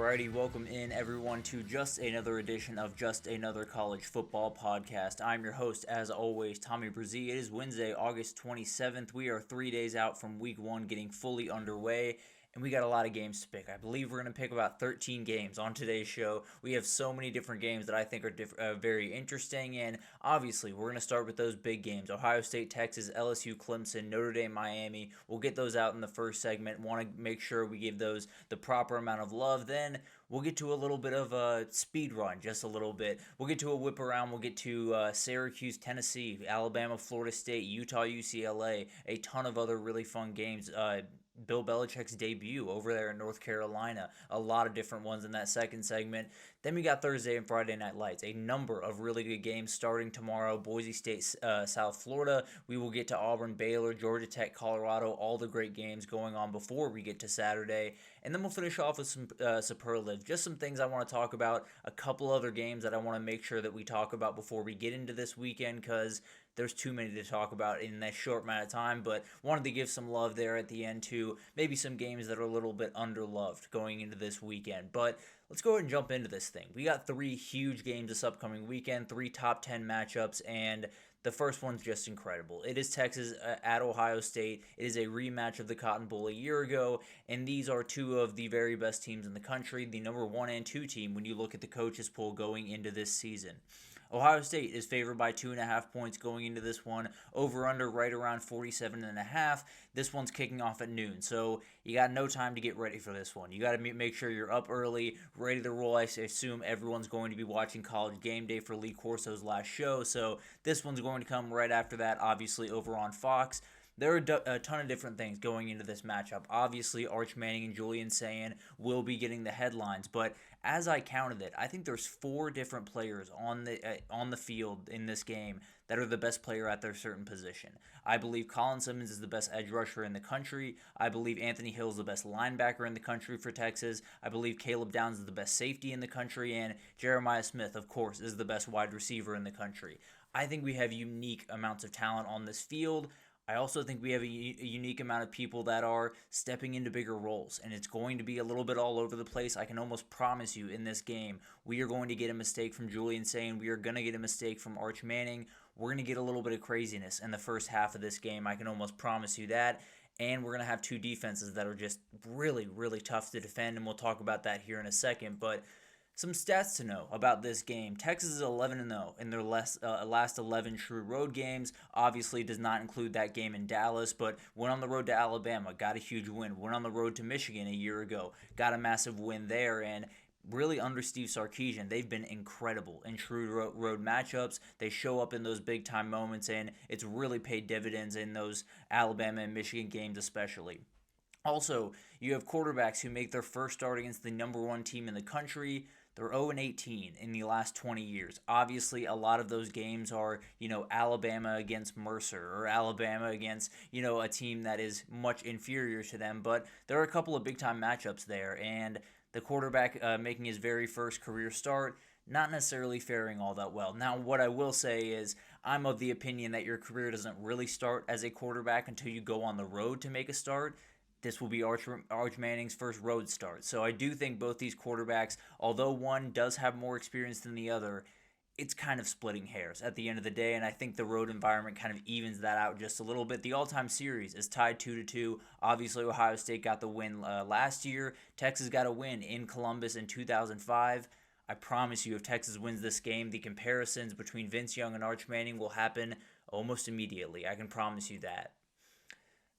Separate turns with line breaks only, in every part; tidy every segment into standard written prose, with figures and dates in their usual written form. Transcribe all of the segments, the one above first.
Alrighty, welcome in everyone to just another edition of Just Another College Football Podcast. I'm your host, as always, Tommy Brzee. It is Wednesday, August 27th. We are 3 days out from week one getting fully underway, and we got a lot of games to pick. I believe we're going to pick about 13 games on today's show. We have so many different games that I think are very interesting, and obviously we're going to start with those big games. Ohio State, Texas, LSU-Clemson, Notre Dame, Miami. We'll get those out in the first segment. Want to make sure we give those the proper amount of love. Then we'll get to a little bit of a speed run, just a little bit. We'll get to a whip around. We'll get to Syracuse, Tennessee, Alabama, Florida State, Utah, UCLA, a ton of other really fun games. Bill Belichick's debut over there in North Carolina. A lot of different ones in that second segment. Then we got Thursday and Friday Night Lights. A number of really good games starting tomorrow. Boise State, South Florida. We will get to Auburn, Baylor, Georgia Tech, Colorado. All the great games going on before we get to Saturday. And then we'll finish off with some superlatives. Just some things I want to talk about. A couple other games that I want to make sure that we talk about before we get into this weekend, because there's too many to talk about in that short amount of time, but wanted to give some love there at the end to maybe some games that are a little bit underloved going into this weekend. But let's go ahead and jump into this thing. We got three huge games this upcoming weekend, three top 10 matchups, and the first one's just incredible. It is Texas at Ohio State. It is a rematch of the Cotton Bowl a year ago, and these are two of the very best teams in the country, the number 1 and 2 team when you look at the coaches poll going into this season. Ohio State is favored by 2.5 points going into this one. Over-under right around 47.5. This one's kicking off at noon, so you got no time to get ready for this one. You got to make sure you're up early, ready to roll. I assume everyone's going to be watching College Game Day for Lee Corso's last show, so this one's going to come right after that, obviously over on Fox. There are a ton of different things going into this matchup. Obviously, Arch Manning and Julian Sayin will be getting the headlines, but as I counted it, I think there's 4 different players on the field in this game that are the best player at their certain position. I believe Colin Simmons is the best edge rusher in the country. I believe Anthony Hill is the best linebacker in the country for Texas. I believe Caleb Downs is the best safety in the country, and Jeremiah Smith, of course, is the best wide receiver in the country. I think we have unique amounts of talent on this field. I also think we have a unique amount of people that are stepping into bigger roles, and it's going to be a little bit all over the place. I can almost promise you in this game, we are going to get a mistake from Julian Sayin. We are going to get a mistake from Arch Manning. We're going to get a little bit of craziness in the first half of this game. I can almost promise you that. And we're going to have two defenses that are just really, really tough to defend, and we'll talk about that here in a second. But some stats to know about this game. Texas is 11-0 in their last 11 true road games. Obviously does not include that game in Dallas, but went on the road to Alabama, got a huge win. Went on the road to Michigan a year ago, got a massive win there. And really under Steve Sarkisian, they've been incredible in true road matchups. They show up in those big-time moments, and it's really paid dividends in those Alabama and Michigan games especially. Also, you have quarterbacks who make their first start against the number 1 team in the country. They're 0-18 in the last 20 years. Obviously, a lot of those games are, Alabama against Mercer or Alabama against, a team that is much inferior to them. But there are a couple of big-time matchups there, and the quarterback making his very first career start, not necessarily faring all that well. Now, what I will say is I'm of the opinion that your career doesn't really start as a quarterback until you go on the road to make a start. This will be Arch Manning's first road start. So I do think both these quarterbacks, although one does have more experience than the other, it's kind of splitting hairs at the end of the day, and I think the road environment kind of evens that out just a little bit. The all-time series is tied 2-2. Obviously, Ohio State got the win last year. Texas got a win in Columbus in 2005. I promise you, if Texas wins this game, the comparisons between Vince Young and Arch Manning will happen almost immediately. I can promise you that.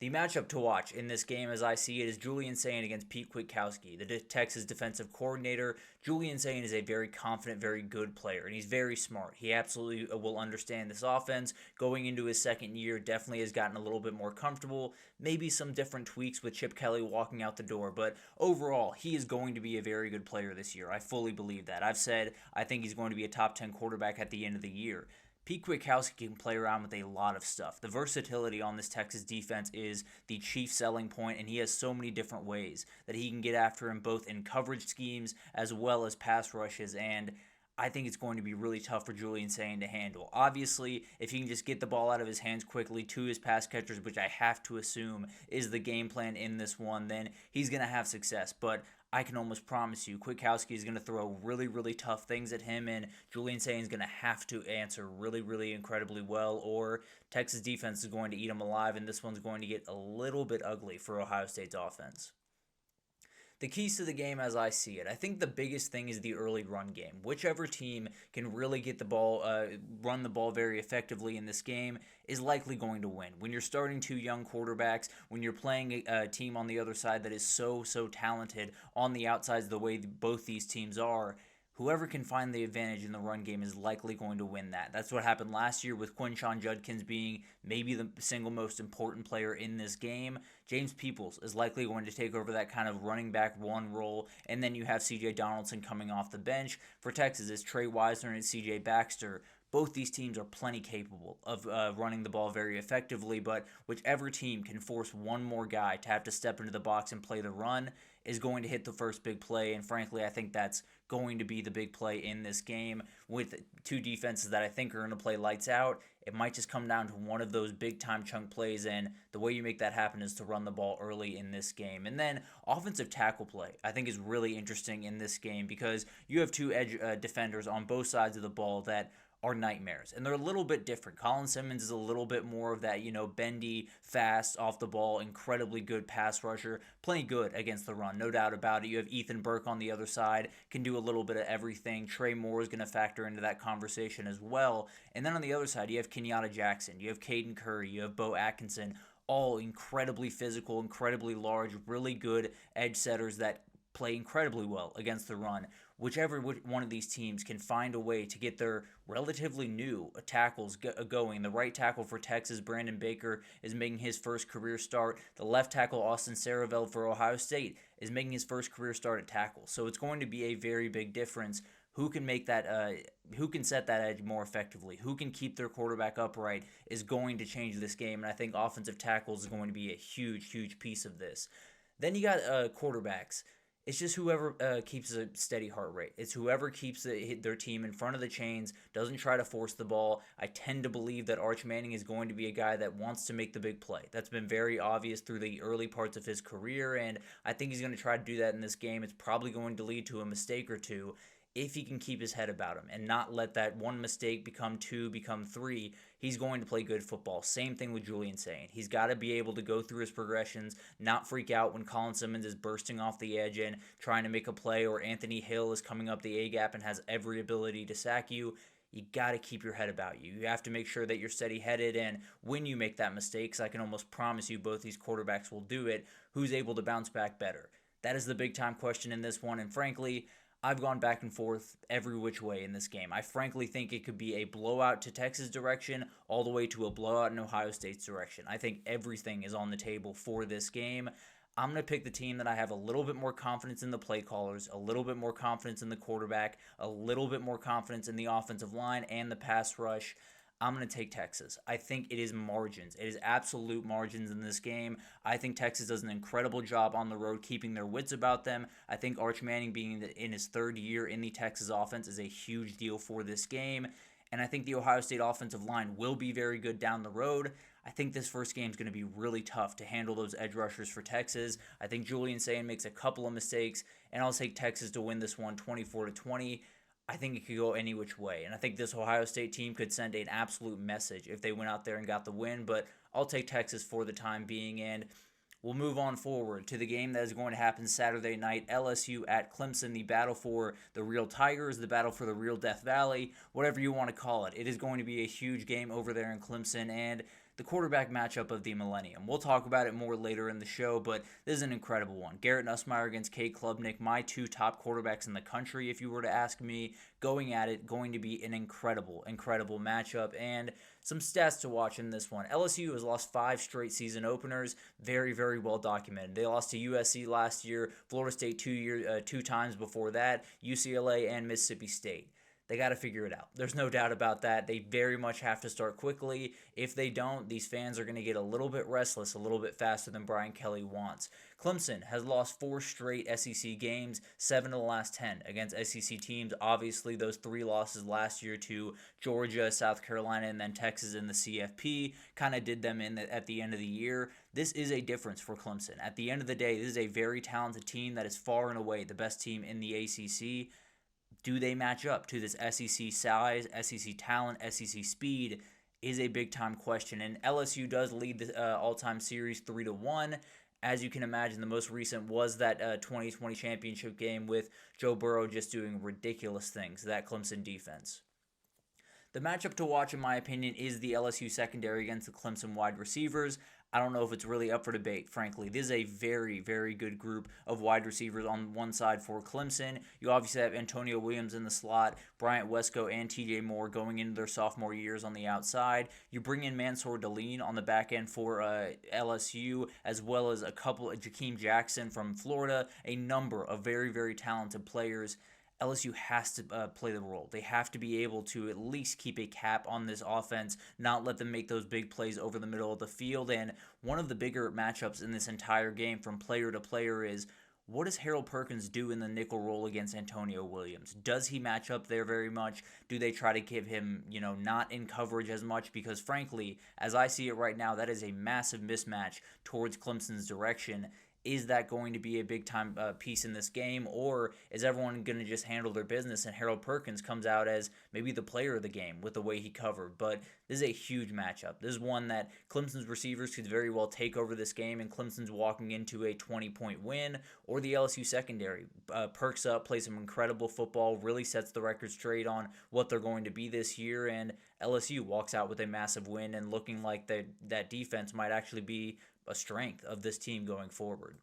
The matchup to watch in this game, as I see it, is Julian Sayin against Pete Kwiatkowski, the Texas defensive coordinator. Julian Sayin is a very confident, very good player, and he's very smart. He absolutely will understand this offense. Going into his second year, definitely has gotten a little bit more comfortable. Maybe some different tweaks with Chip Kelly walking out the door, but overall, he is going to be a very good player this year. I fully believe that. I've said I think he's going to be a top 10 quarterback at the end of the year. Pete Kwiatkowski can play around with a lot of stuff. The versatility on this Texas defense is the chief selling point, and he has so many different ways that he can get after him, both in coverage schemes as well as pass rushes, and I think it's going to be really tough for Julian Sayin to handle. Obviously, if he can just get the ball out of his hands quickly to his pass catchers, which I have to assume is the game plan in this one, then he's going to have success. But I can almost promise you Kwiatkowski is going to throw really, really tough things at him, and Julian Sayin is going to have to answer really, really incredibly well, or Texas defense is going to eat him alive, and this one's going to get a little bit ugly for Ohio State's offense. The keys to the game as I see it, I think the biggest thing is the early run game. Whichever team can really get the ball, run the ball very effectively in this game is likely going to win. When you're starting two young quarterbacks, when you're playing a team on the other side that is so talented on the outsides the way both these teams are, whoever can find the advantage in the run game is likely going to win that. That's what happened last year with Quinshon Judkins being maybe the single most important player in this game. James Peoples is likely going to take over that kind of running back one role, and then you have C.J. Donaldson coming off the bench. For Texas, it's Trey Wisner and C.J. Baxter. Both these teams are plenty capable of running the ball very effectively, but whichever team can force one more guy to have to step into the box and play the run is going to hit the first big play, and frankly, I think that's going to be the big play in this game with two defenses that I think are going to play lights out. It might just come down to one of those big-time chunk plays, and the way you make that happen is to run the ball early in this game. And then offensive tackle play, I think, is really interesting in this game because you have two edge defenders on both sides of the ball that are nightmares, and they're a little bit different. Colin Simmons is a little bit more of that, bendy, fast, off the ball, incredibly good pass rusher, plenty good against the run, no doubt about it. You have Ethan Burke on the other side, can do a little bit of everything. Trey Moore is going to factor into that conversation as well. And then on the other side, you have Kenyatta Jackson, you have Caden Curry, you have Bo Atkinson, all incredibly physical, incredibly large, really good edge setters that play incredibly well against the run. Whichever one of these teams can find a way to get their relatively new tackles going. The right tackle for Texas, Brandon Baker, is making his first career start. The left tackle, Austin Saraveld for Ohio State, is making his first career start at tackle. So it's going to be a very big difference. Who can make that? Who can set that edge more effectively? Who can keep their quarterback upright is going to change this game, and I think offensive tackles is going to be a huge piece of this. Then you got quarterbacks. It's just whoever keeps a steady heart rate. It's whoever keeps their team in front of the chains, doesn't try to force the ball. I tend to believe that Arch Manning is going to be a guy that wants to make the big play. That's been very obvious through the early parts of his career, and I think he's going to try to do that in this game. It's probably going to lead to a mistake or two if he can keep his head about him and not let that one mistake become two, become three. He's going to play good football. Same thing with Julian Sayin. He's got to be able to go through his progressions, not freak out when Colin Simmons is bursting off the edge and trying to make a play, or Anthony Hill is coming up the A-gap and has every ability to sack you. You got to keep your head about you. You have to make sure that you're steady-headed, and when you make that mistake, because I can almost promise you both these quarterbacks will do it, who's able to bounce back better? That is the big-time question in this one, and frankly, I've gone back and forth every which way in this game. I frankly think it could be a blowout to Texas' direction all the way to a blowout in Ohio State's direction. I think everything is on the table for this game. I'm going to pick the team that I have a little bit more confidence in the play callers, a little bit more confidence in the quarterback, a little bit more confidence in the offensive line and the pass rush. I'm going to take Texas. I think it is margins. It is absolute margins in this game. I think Texas does an incredible job on the road keeping their wits about them. I think Arch Manning being in his third year in the Texas offense is a huge deal for this game. And I think the Ohio State offensive line will be very good down the road. I think this first game is going to be really tough to handle those edge rushers for Texas. I think Julian Sayin makes a couple of mistakes, and I'll take Texas to win this one 24-20. I think it could go any which way, and I think this Ohio State team could send an absolute message if they went out there and got the win, but I'll take Texas for the time being, and we'll move on forward to the game that is going to happen Saturday night, LSU at Clemson, the battle for the real Tigers, the battle for the real Death Valley, whatever you want to call it. It is going to be a huge game over there in Clemson, and the quarterback matchup of the millennium. We'll talk about it more later in the show, but this is an incredible one. Garrett Nussmeier against Cade Klubnik, my two top quarterbacks in the country, if you were to ask me, going at it, going to be an incredible matchup, and some stats to watch in this one. LSU has lost 5 straight season openers, very well documented. They lost to USC last year, Florida State 2 times before that, UCLA and Mississippi State. they got to figure it out. There's no doubt about that. They very much have to start quickly. If they don't, these fans are going to get a little bit restless, a little bit faster than Brian Kelly wants. Clemson has lost 4 straight SEC games, 7 of the last 10 against SEC teams. Obviously, those 3 losses last year to Georgia, South Carolina, and then Texas in the CFP kind of did them in at the end of the year. This is a difference for Clemson. At the end of the day, this is a very talented team that is far and away the best team in the ACC. Do they match up to this SEC size, SEC talent, SEC speed? Is a big time question. And LSU does lead the all-time series 3-1. As you can imagine, the most recent was that 2020 championship game with Joe Burrow just doing ridiculous things, that Clemson defense. The matchup to watch, in my opinion, is the LSU secondary against the Clemson wide receivers. I don't know if it's really up for debate, frankly. This is a very, very good group of wide receivers on one side for Clemson. You obviously have Antonio Williams in the slot, Bryant Wesco and TJ Moore going into their sophomore years on the outside. You bring in Mansour Deline on the back end for LSU, as well as a couple of Jakeem Jackson from Florida, a number of very, very talented players. LSU has to play the role. They have to be able to at least keep a cap on this offense, not let them make those big plays over the middle of the field. And one of the bigger matchups in this entire game from player to player is, what does Harold Perkins do in the nickel role against Antonio Williams? Does he match up there very much? Do they try to give him, not in coverage as much? Because frankly, as I see it right now, that is a massive mismatch towards Clemson's direction. Is that going to be a big-time piece in this game, or is everyone going to just handle their business and Harold Perkins comes out as maybe the player of the game with the way he covered? But this is a huge matchup. This is one that Clemson's receivers could very well take over this game, and Clemson's walking into a 20-point win, or the LSU secondary perks up, plays some incredible football, really sets the record straight on what they're going to be this year, and LSU walks out with a massive win and looking like that defense might actually be a strength of this team going forward.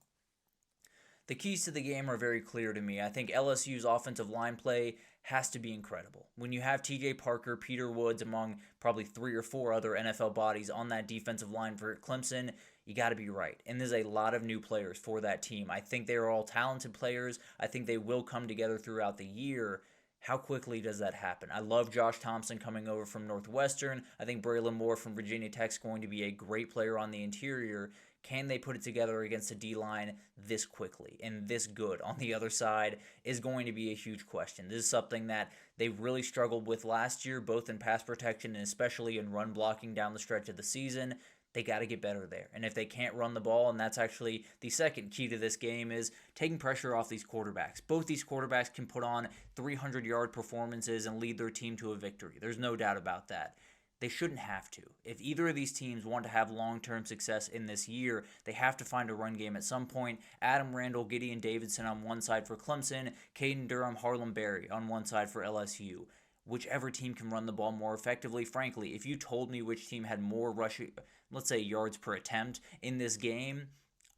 The keys to the game are very clear to me. I think LSU's offensive line play has to be incredible. When you have TJ Parker, Peter Woods, among probably 3 or 4 other NFL bodies on that defensive line for Clemson, you got to be right. And there's a lot of new players for that team. I think they are all talented players. I think they will come together throughout the year. How quickly does that happen? I love Josh Thompson coming over from Northwestern. I think Braylon Moore from Virginia Tech is going to be a great player on the interior. Can they put it together against a D-line this quickly and this good on the other side is going to be a huge question. This is something that they really struggled with last year, both in pass protection and especially in run blocking down the stretch of the season. They got to get better there. And if they can't run the ball, and that's actually the second key to this game, is taking pressure off these quarterbacks. Both these quarterbacks can put on 300-yard performances and lead their team to a victory. There's no doubt about that. They shouldn't have to. If either of these teams want to have long-term success in this year, they have to find a run game at some point. Adam Randall, Gideon Davidson on one side for Clemson, Caden Durham, Harlem Berry on one side for LSU. Whichever team can run the ball more effectively, frankly, if you told me which team had more rushing, let's say yards per attempt in this game,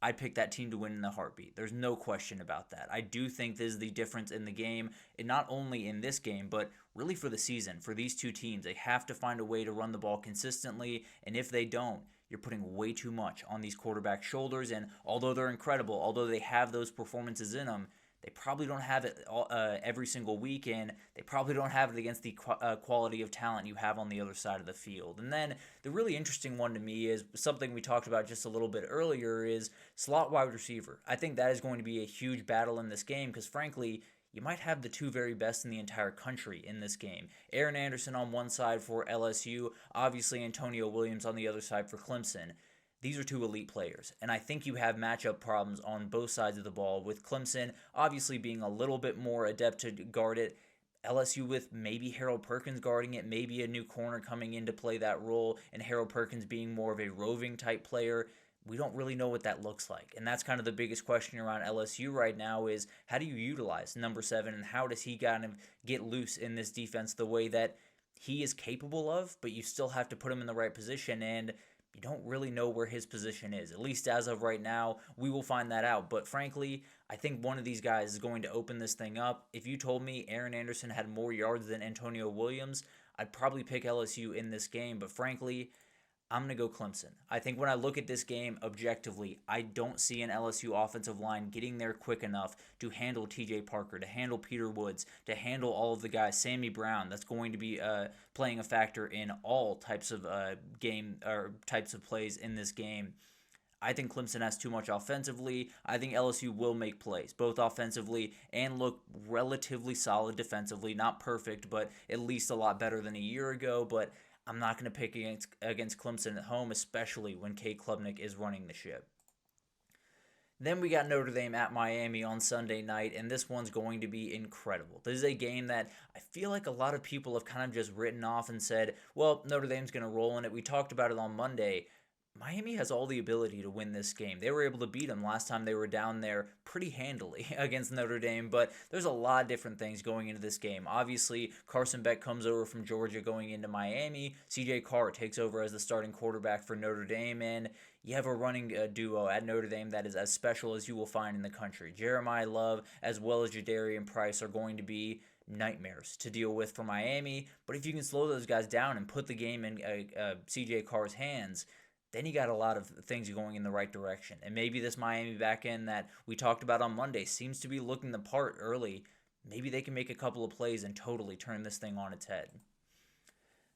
I'd pick that team to win in a heartbeat. There's no question about that. I do think this is the difference in the game, and not only in this game, but really for the season. For these two teams, they have to find a way to run the ball consistently, and if they don't, you're putting way too much on these quarterbacks' shoulders, and although they're incredible, although they have those performances in them, they probably don't have it every single week, and they probably don't have it against the quality of talent you have on the other side of the field. And then the really interesting one to me is something we talked about just a little bit earlier is slot wide receiver. I think that is going to be a huge battle in this game because, frankly, you might have the two very best in the entire country in this game. Aaron Anderson on one side for LSU, obviously Antonio Williams on the other side for Clemson. These are two elite players, and I think you have matchup problems on both sides of the ball, with Clemson obviously being a little bit more adept to guard it, LSU with maybe Harold Perkins guarding it, maybe a new corner coming in to play that role, and Harold Perkins being more of a roving type player. We don't really know what that looks like, and that's kind of the biggest question around LSU right now is how do you utilize number 7, and how does he kind of get loose in this defense the way that he is capable of, but you still have to put him in the right position, and you don't really know where his position is. At least as of right now, we will find that out. But frankly, I think one of these guys is going to open this thing up. If you told me Aaron Anderson had more yards than Antonio Williams, I'd probably pick LSU in this game. But frankly, I'm going to go Clemson. I think when I look at this game objectively, I don't see an LSU offensive line getting there quick enough to handle TJ Parker, to handle Peter Woods, to handle all of the guys, Sammy Brown, that's going to be playing a factor in all types of game or types of plays in this game. I think Clemson has too much offensively. I think LSU will make plays, both offensively and look relatively solid defensively. Not perfect, but at least a lot better than a year ago. But I'm not going to pick against Clemson at home, especially when Kate Klubnik is running the ship. Then we got Notre Dame at Miami on Sunday night, and this one's going to be incredible. This is a game that I feel like a lot of people have kind of just written off and said, well, Notre Dame's going to roll in it. We talked about it on Monday. Miami has all the ability to win this game. They were able to beat them last time they were down there pretty handily against Notre Dame, but there's a lot of different things going into this game. Obviously, Carson Beck comes over from Georgia going into Miami. CJ Carr takes over as the starting quarterback for Notre Dame, and you have a running duo at Notre Dame that is as special as you will find in the country. Jeremiah Love as well as Jadarian Price are going to be nightmares to deal with for Miami, but if you can slow those guys down and put the game in CJ Carr's hands, then you got a lot of things going in the right direction. And maybe this Miami back end that we talked about on Monday seems to be looking the part early. Maybe they can make a couple of plays and totally turn this thing on its head.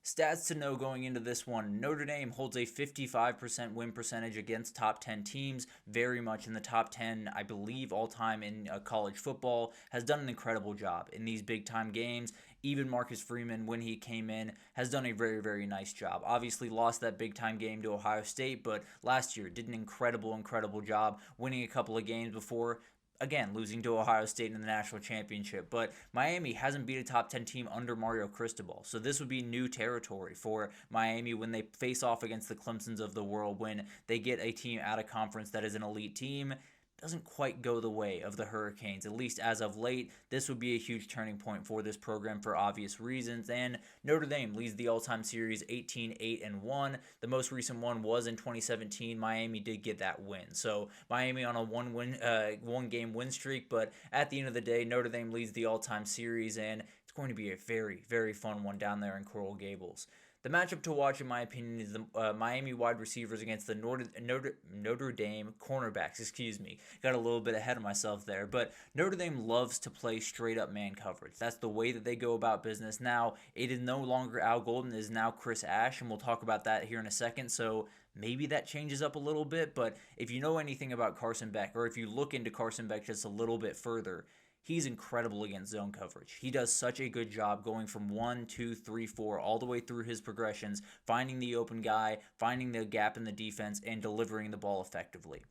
Stats to know going into this one. Notre Dame holds a 55% win percentage against top 10 teams, very much in the top 10, I believe, all time in college football. Has done an incredible job in these big time games. Even Marcus Freeman, when he came in, has done a very, very nice job. Obviously lost that big time game to Ohio State, but last year did an incredible job, winning a couple of games before again, losing to Ohio State in the national championship. But Miami hasn't beat a top 10 team under Mario Cristobal. So this would be new territory for Miami when they face off against the Clemsons of the world, when they get a team out of conference that is an elite team. Doesn't quite go the way of the Hurricanes, at least as of late. This would be a huge turning point for this program for obvious reasons, and Notre Dame leads the all-time series 18-8-1. The most recent one was in 2017. Miami did get that win, so Miami on a one-game win streak, but at the end of the day, Notre Dame leads the all-time series, and it's going to be a very, very fun one down there in Coral Gables. The matchup to watch, in my opinion, is the Miami wide receivers against the Notre Dame cornerbacks. Excuse me. Got a little bit ahead of myself there. But Notre Dame loves to play straight-up man coverage. That's the way that they go about business. Now, it is no longer Al Golden. It is now Chris Ash, and we'll talk about that here in a second. So maybe that changes up a little bit. But if you know anything about Carson Beck, or if you look into Carson Beck just a little bit further, he's incredible against zone coverage. He does such a good job going from 1, 2, 3, 4, all the way through his progressions, finding the open guy, finding the gap in the defense, and delivering the ball effectively.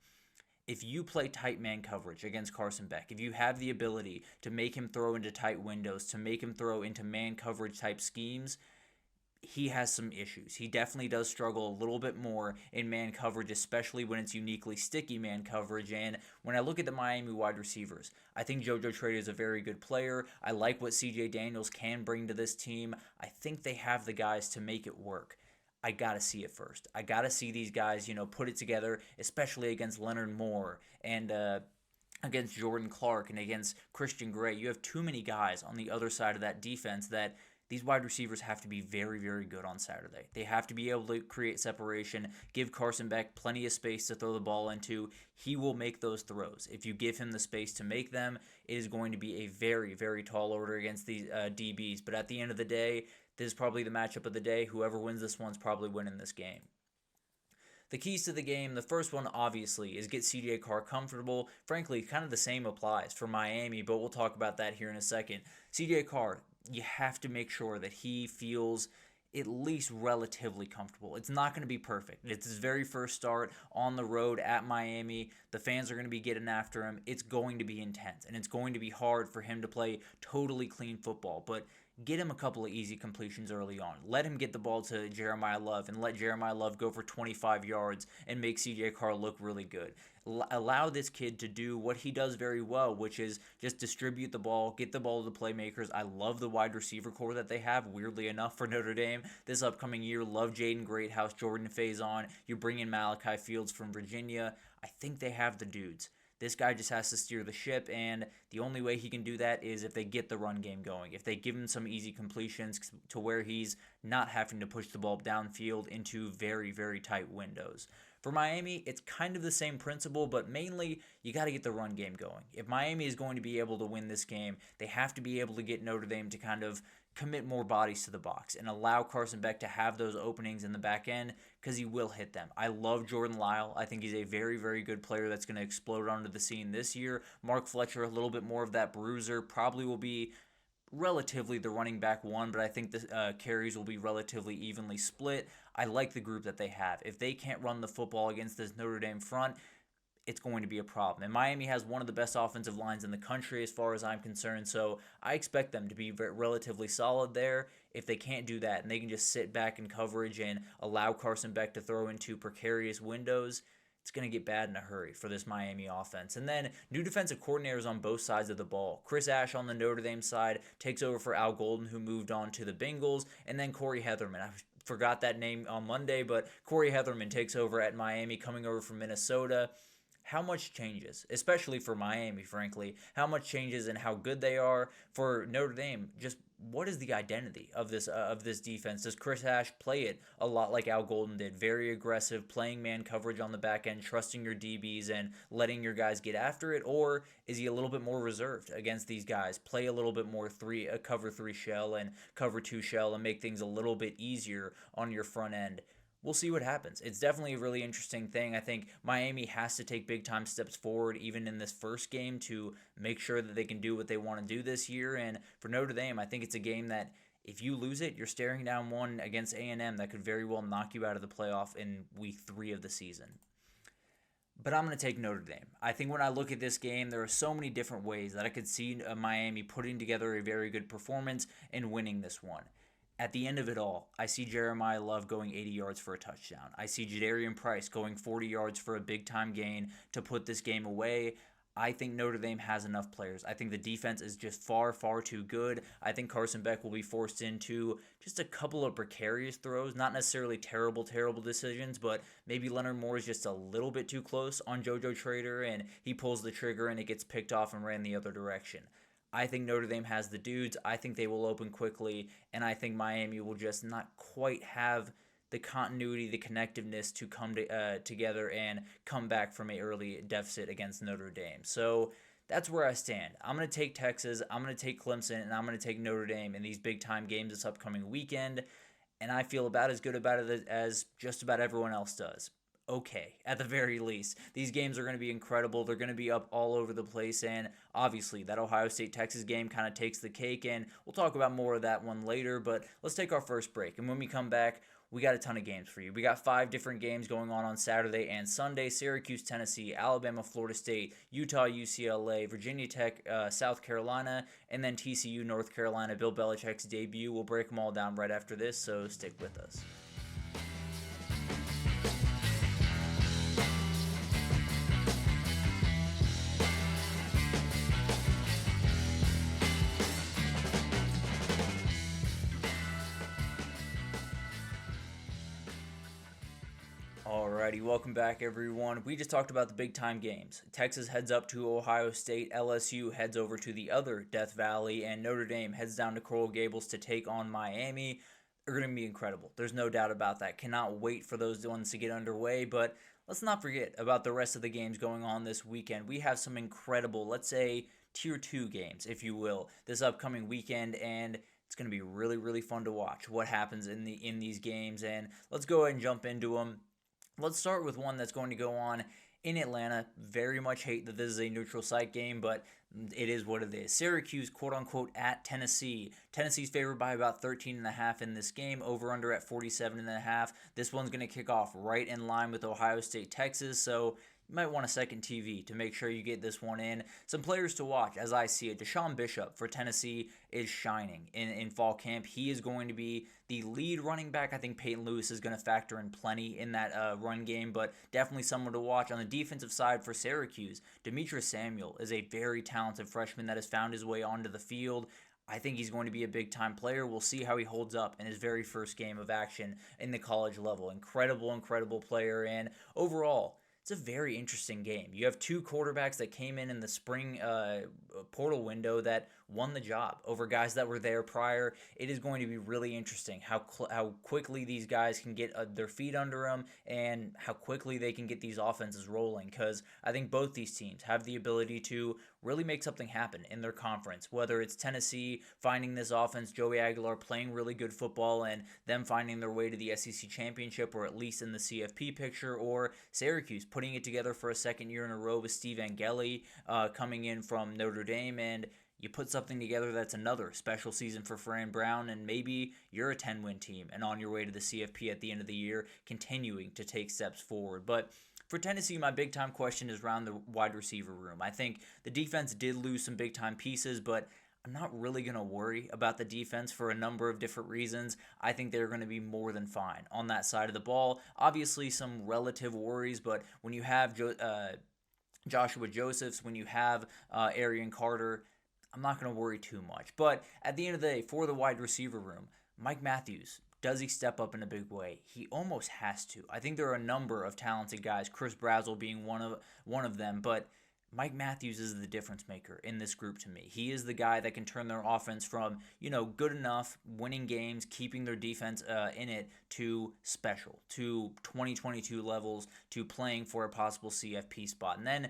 If you play tight man coverage against Carson Beck, if you have the ability to make him throw into tight windows, to make him throw into man coverage type schemes, he has some issues. He definitely does struggle a little bit more in man coverage, especially when it's uniquely sticky man coverage. And when I look at the Miami wide receivers, I think JoJo Trader is a very good player. I like what CJ Daniels can bring to this team. I think they have the guys to make it work. I got to see it first. I got to see these guys, put it together, especially against Leonard Moore and against Jordan Clark and against Christian Gray. You have too many guys on the other side of that defense that these wide receivers have to be very, very good on Saturday. They have to be able to create separation, give Carson Beck plenty of space to throw the ball into. He will make those throws. If you give him the space to make them, it is going to be a very, very tall order against these DBs. But at the end of the day, this is probably the matchup of the day. Whoever wins this one's probably winning this game. The keys to the game, the first one obviously is get CJ Carr comfortable. Frankly, kind of the same applies for Miami, but we'll talk about that here in a second. CJ Carr, you have to make sure that he feels at least relatively comfortable. It's not going to be perfect. It's his very first start on the road at Miami. The fans are going to be getting after him. It's going to be intense, and it's going to be hard for him to play totally clean football, but get him a couple of easy completions early on. Let him get the ball to Jeremiah Love and let Jeremiah Love go for 25 yards and make CJ Carr look really good. Allow this kid to do what he does very well, which is just distribute the ball, get the ball to the playmakers. I love the wide receiver core that they have, weirdly enough, for Notre Dame this upcoming year. Love Jaden Greathouse, Jordan Faison. You bring in Malachi Fields from Virginia. I think they have the dudes. This guy just has to steer the ship, and the only way he can do that is if they get the run game going. If they give him some easy completions to where he's not having to push the ball downfield into very, very tight windows. For Miami, it's kind of the same principle, but mainly you got to get the run game going. If Miami is going to be able to win this game, they have to be able to get Notre Dame to kind of commit more bodies to the box and allow Carson Beck to have those openings in the back end because he will hit them. I love Jordan Lyle. I think he's a very, very good player that's going to explode onto the scene this year. Mark Fletcher, a little bit more of that bruiser, probably will be relatively the running back one, but I think the carries will be relatively evenly split. I like the group that they have. If they can't run the football against this Notre Dame front, it's going to be a problem. And Miami has one of the best offensive lines in the country as far as I'm concerned, so I expect them to be relatively solid there. If they can't do that and they can just sit back in coverage and allow Carson Beck to throw into precarious windows, it's going to get bad in a hurry for this Miami offense. And then new defensive coordinators on both sides of the ball. Chris Ash on the Notre Dame side takes over for Al Golden, who moved on to the Bengals, and then Corey Heatherman. I forgot that name on Monday, but Corey Heatherman takes over at Miami, coming over from Minnesota. How much changes, especially for Miami, frankly, how much changes and how good they are for Notre Dame. Just what is the identity of this defense? Does Chris Ash play it a lot like Al Golden did? Very aggressive, playing man coverage on the back end, trusting your DBs and letting your guys get after it? Or is he a little bit more reserved against these guys? Play a little bit more cover 3 shell and cover 2 shell and make things a little bit easier on your front end. We'll see what happens. It's definitely a really interesting thing. I think Miami has to take big time steps forward even in this first game to make sure that they can do what they want to do this year. And for Notre Dame, I think it's a game that if you lose it, you're staring down one against A&M that could very well knock you out of the playoff in week 3 of the season. But I'm going to take Notre Dame. I think when I look at this game, there are so many different ways that I could see Miami putting together a very good performance and winning this one. At the end of it all, I see Jeremiah Love going 80 yards for a touchdown. I see Jadarian Price going 40 yards for a big-time gain to put this game away. I think Notre Dame has enough players. I think the defense is just far, far too good. I think Carson Beck will be forced into just a couple of precarious throws, not necessarily terrible, terrible decisions, but maybe Leonard Moore is just a little bit too close on JoJo Trader, and he pulls the trigger and it gets picked off and ran the other direction. I think Notre Dame has the dudes. I think they will open quickly, and I think Miami will just not quite have the continuity, the connectiveness to come together and come back from an early deficit against Notre Dame. So that's where I stand. I'm going to take Texas, I'm going to take Clemson, and I'm going to take Notre Dame in these big-time games this upcoming weekend, and I feel about as good about it as just about everyone else does. Okay, at the very least. These games are going to be incredible. They're going to be up all over the place, and obviously that Ohio State-Texas game kind of takes the cake, and we'll talk about more of that one later, but let's take our first break, and when we come back, we got a ton of games for you. We got 5 different games going on Saturday and Sunday: Syracuse, Tennessee, Alabama, Florida State, Utah, UCLA, Virginia Tech, South Carolina, and then TCU, North Carolina, Bill Belichick's debut. We'll break them all down right after this, so stick with us. Alrighty, welcome back everyone. We just talked about the big time games. Texas heads up to Ohio State, LSU heads over to the other Death Valley, and Notre Dame heads down to Coral Gables to take on Miami. They're going to be incredible. There's no doubt about that. Cannot wait for those ones to get underway, but let's not forget about the rest of the games going on this weekend. We have some incredible, let's say, Tier 2 games, if you will, this upcoming weekend, and it's going to be really, really fun to watch what happens in these games, and let's go ahead and jump into them. Let's start with one that's going to go on in Atlanta. Very much hate that this is a neutral site game, but it is what it is. Syracuse, quote-unquote, at Tennessee. Tennessee's favored by about 13.5 in this game, over-under at 47.5. This one's going to kick off right in line with Ohio State, Texas, so you might want a second TV to make sure you get this one in. Some players to watch, as I see it. Deshaun Bishop for Tennessee is shining in fall camp. He is going to be the lead running back. I think Peyton Lewis is going to factor in plenty in that run game, but definitely someone to watch. On the defensive side for Syracuse, Demetrius Samuel is a very talented freshman that has found his way onto the field. I think he's going to be a big-time player. We'll see how he holds up in his very first game of action in the college level. Incredible, incredible player, and overall, it's a very interesting game. You have two quarterbacks that came in the spring portal window that won the job over guys that were there prior. It is going to be really interesting how quickly these guys can get their feet under them and how quickly they can get these offenses rolling, because I think both these teams have the ability to really make something happen in their conference, whether it's Tennessee finding this offense, Joey Aguilar playing really good football and them finding their way to the SEC championship or at least in the CFP picture, or Syracuse putting it together for a second year in a row with Steve Angeli coming in from Notre Dame, and you put something together that's another special season for Fran Brown, and maybe you're a 10-win team and on your way to the CFP at the end of the year, continuing to take steps forward. But for Tennessee, my big-time question is around the wide receiver room. I think the defense did lose some big-time pieces, but I'm not really going to worry about the defense for a number of different reasons. I think they're going to be more than fine on that side of the ball. Obviously, some relative worries, but when you have Joshua Josephs, when you have Arian Carter, I'm not going to worry too much. But at the end of the day, for the wide receiver room, Mike Matthews, does he step up in a big way? He almost has to. I think there are a number of talented guys, Chris Brazzell being one of them, but Mike Matthews is the difference maker in this group to me. He is the guy that can turn their offense from, good enough, winning games, keeping their defense in it, to special, to 2022 levels, to playing for a possible CFP spot. And then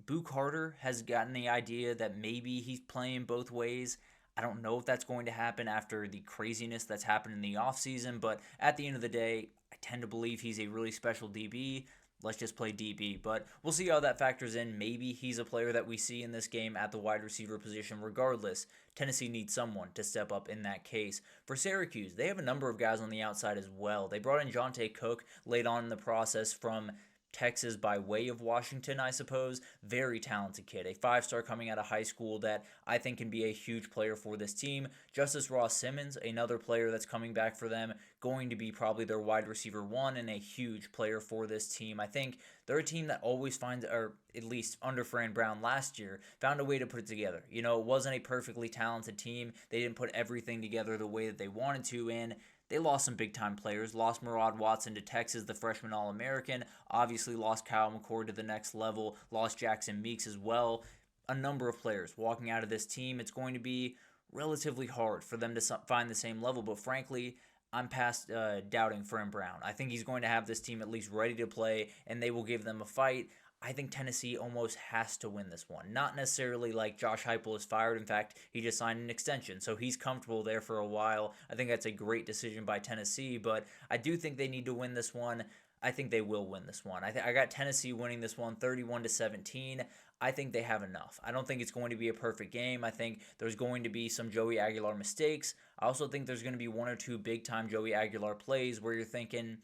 Boo Carter has gotten the idea that maybe he's playing both ways. I don't know if that's going to happen after the craziness that's happened in the offseason, but at the end of the day, I tend to believe he's a really special DB. Let's just play DB, but we'll see how that factors in. Maybe he's a player that we see in this game at the wide receiver position. Regardless, Tennessee needs someone to step up in that case. For Syracuse, they have a number of guys on the outside as well. They brought in Jonte Cook late on in the process from Texas by way of Washington, I suppose. Very talented kid. A 5-star coming out of high school that I think can be a huge player for this team. Justice Ross Simmons, another player that's coming back for them, going to be probably their wide receiver one and a huge player for this team. I think they're a team that always finds, or at least under Fran Brown last year, found a way to put it together. It wasn't a perfectly talented team. They didn't put everything together the way that they wanted to, and they lost some big-time players. Lost Murad Watson to Texas, the freshman All-American. Obviously lost Kyle McCord to the next level. Lost Jackson Meeks as well. A number of players walking out of this team. It's going to be relatively hard for them to find the same level, but frankly, I'm past doubting Fran Brown. I think he's going to have this team at least ready to play, and they will give them a fight. I think Tennessee almost has to win this one. Not necessarily like Josh Heupel is fired. In fact, he just signed an extension, so he's comfortable there for a while. I think that's a great decision by Tennessee, but I do think they need to win this one. I think they will win this one. I got Tennessee winning this one 31-17. I think they have enough. I don't think it's going to be a perfect game. I think there's going to be some Joey Aguilar mistakes. I also think there's going to be one or two big-time Joey Aguilar plays where you're thinking,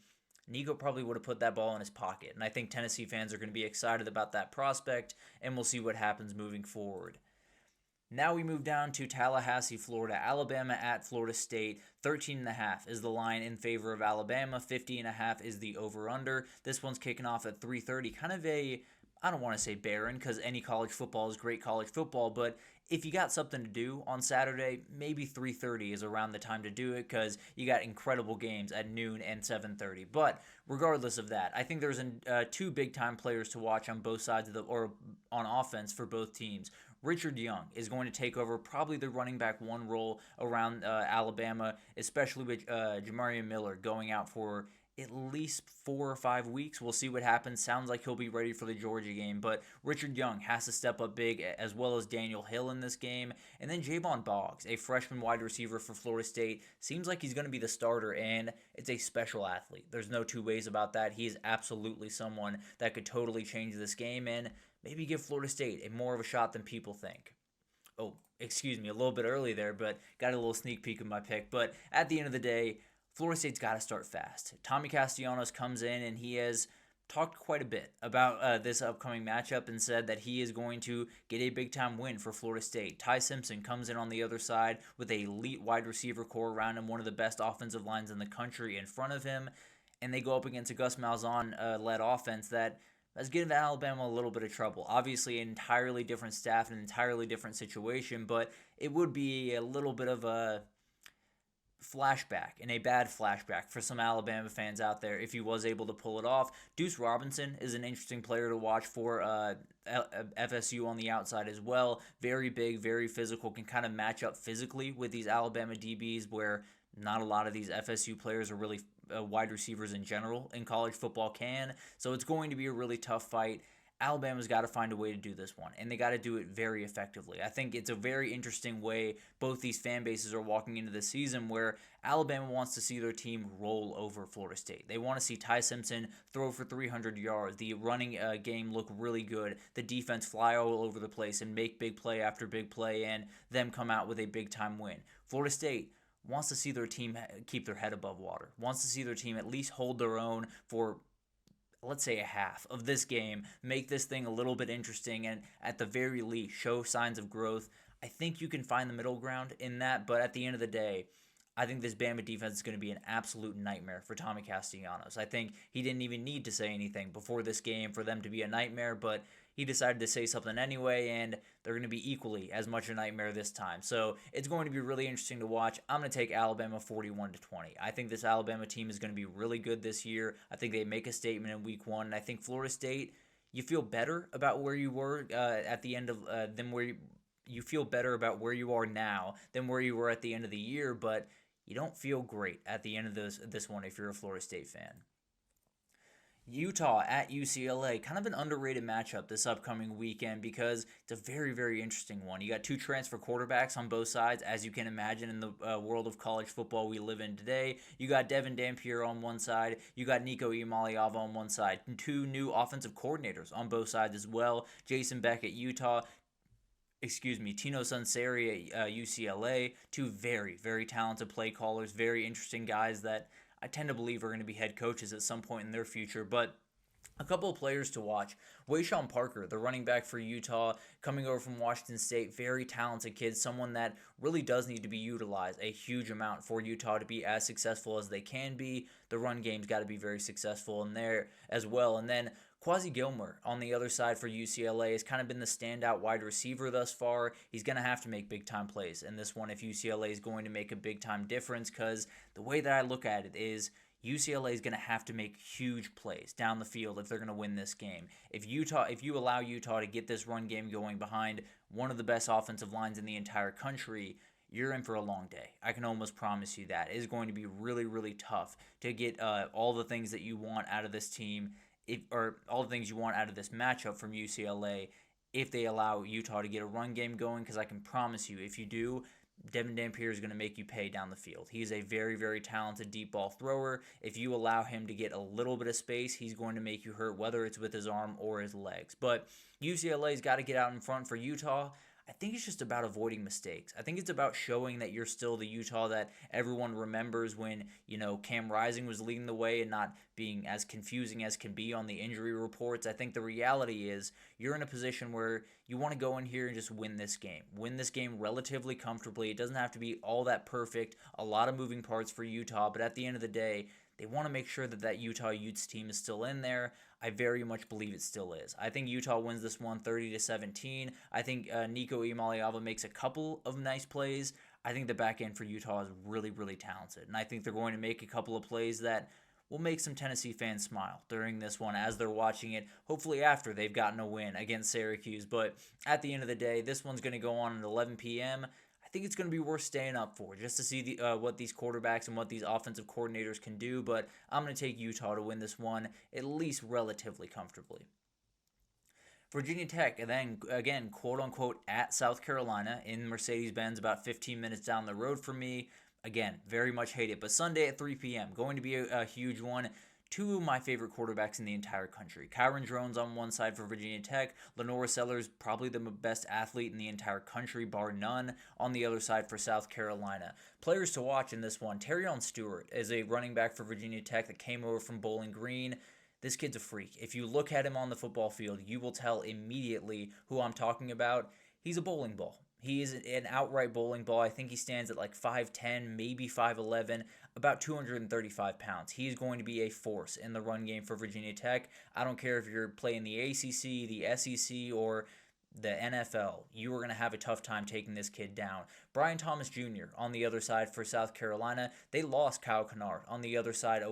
Nico probably would have put that ball in his pocket, and I think Tennessee fans are going to be excited about that prospect, and we'll see what happens moving forward. Now we move down to Tallahassee, Florida. Alabama at Florida State. 13.5 is the line in favor of Alabama. 50.5 is the over-under. This one's kicking off at 3:30. Kind of I don't want to say barren, because any college football is great college football, but if you got something to do on Saturday, maybe 3:30 is around the time to do it, because you got incredible games at noon and 7:30. But regardless of that, I think there's two big-time players to watch on both sides or on offense for both teams. Richard Young is going to take over probably the running back one role around Alabama, especially with Jamarian Miller going out for at least 4 or 5 weeks. We'll see what happens. Sounds like he'll be ready for the Georgia game, but Richard Young has to step up big, as well as Daniel Hill in this game. And then Javon Boggs, a freshman wide receiver for Florida State, seems like he's going to be the starter, and it's a special athlete. There's no two ways about that. He is absolutely someone that could totally change this game and maybe give Florida State a more of a shot than people think. Oh, excuse me, a little bit early there, but got a little sneak peek of my pick. But at the end of the day, Florida State's got to start fast. Tommy Castellanos comes in, and he has talked quite a bit about this upcoming matchup and said that he is going to get a big-time win for Florida State. Ty Simpson comes in on the other side with a elite wide receiver core around him, one of the best offensive lines in the country in front of him, and they go up against a Gus Malzahn-led offense that has given Alabama a little bit of trouble. Obviously, an entirely different staff and an entirely different situation, but it would be a little bit of a flashback and a bad flashback for some Alabama fans out there if he was able to pull it off. Deuce Robinson is an interesting player to watch for FSU on the outside as well. Very big, very physical, can kind of match up physically with these Alabama DBs where not a lot of these FSU players are really wide receivers in general in college football can. So it's going to be a really tough fight. Alabama's got to find a way to do this one, and they got to do it very effectively. I think it's a very interesting way both these fan bases are walking into the season where Alabama wants to see their team roll over Florida State. They want to see Ty Simpson throw for 300 yards, the running game look really good, the defense fly all over the place and make big play after big play, and them come out with a big-time win. Florida State wants to see their team keep their head above water, wants to see their team at least hold their own for, let's say, a half of this game, make this thing a little bit interesting, and at the very least show signs of growth. I think you can find the middle ground in that, but at the end of the day, I think this Bama defense is going to be an absolute nightmare for Tommy Castellanos. I think he didn't even need to say anything before this game for them to be a nightmare, but he decided to say something anyway, and they're going to be equally as much a nightmare this time. So it's going to be really interesting to watch. I'm going to take Alabama 41-20. I think this Alabama team is going to be really good this year. I think they make a statement in week one, and I think Florida State, you feel better about where you were at the end of than where you feel better about where you are now than where you were at the end of the year, but you don't feel great at the end of this one if you're a Florida State fan. Utah at UCLA, kind of an underrated matchup this upcoming weekend because it's a very, very interesting one. You got two transfer quarterbacks on both sides, as you can imagine in the world of college football we live in today. You got Devin Dampier on one side, you got Nico Iamaleava on one side, and two new offensive coordinators on both sides as well. Jason Beck at Utah, Tino Sunseri at UCLA, two very, very talented play callers, very interesting guys that I tend to believe are going to be head coaches at some point in their future. But a couple of players to watch. Wayshawn Parker, the running back for Utah, coming over from Washington State, very talented kid, someone that really does need to be utilized a huge amount for Utah to be as successful as they can be. The run game's got to be very successful in there as well. And then Quasi Gilmore on the other side for UCLA has kind of been the standout wide receiver thus far. He's going to have to make big-time plays in this one if UCLA is going to make a big-time difference, because the way that I look at it is UCLA is going to have to make huge plays down the field if they're going to win this game. If you allow Utah to get this run game going behind one of the best offensive lines in the entire country, you're in for a long day. I can almost promise you that. It is going to be really, really tough to get all the things that you want out of this team, or all the things you want out of this matchup from UCLA if they allow Utah to get a run game going, because I can promise you, if you do, Devin Dampier is going to make you pay down the field. He's a very, very talented deep ball thrower. If you allow him to get a little bit of space, he's going to make you hurt, whether it's with his arm or his legs. But UCLA's got to get out in front for Utah. I think it's just about avoiding mistakes. I think it's about showing that you're still the Utah that everyone remembers when, Cam Rising was leading the way and not being as confusing as can be on the injury reports. I think the reality is you're in a position where you want to go in here and just win this game. Win this game relatively comfortably. It doesn't have to be all that perfect. A lot of moving parts for Utah, but at the end of the day, they want to make sure that Utah Utes team is still in there. I very much believe it still is. I think Utah wins this one 30-17. I think Nico Iamaleava makes a couple of nice plays. I think the back end for Utah is really, really talented. And I think they're going to make a couple of plays that will make some Tennessee fans smile during this one as they're watching it, hopefully after they've gotten a win against Syracuse. But at the end of the day, this one's going to go on at 11 p.m. I think it's going to be worth staying up for just to see what these quarterbacks and what these offensive coordinators can do. But I'm going to take Utah to win this one at least relatively comfortably. Virginia Tech, and then again, quote-unquote, at South Carolina in Mercedes-Benz, about 15 minutes down the road from me. Again, very much hate it. But Sunday at 3 p.m., going to be a huge one. Two of my favorite quarterbacks in the entire country. Kyron Drones on one side for Virginia Tech. Lenora Sellers, probably the best athlete in the entire country, bar none, on the other side for South Carolina. Players to watch in this one. Terrion Stewart is a running back for Virginia Tech that came over from Bowling Green. This kid's a freak. If you look at him on the football field, you will tell immediately who I'm talking about. He's a bowling ball. He is an outright bowling ball. I think he stands at like 5'10", maybe 5'11", about 235 pounds. He is going to be a force in the run game for Virginia Tech. I don't care if you're playing the ACC, the SEC, or the NFL, you are going to have a tough time taking this kid down. Brian Thomas Jr. on the other side for South Carolina, they lost Kyle Kennard on the other side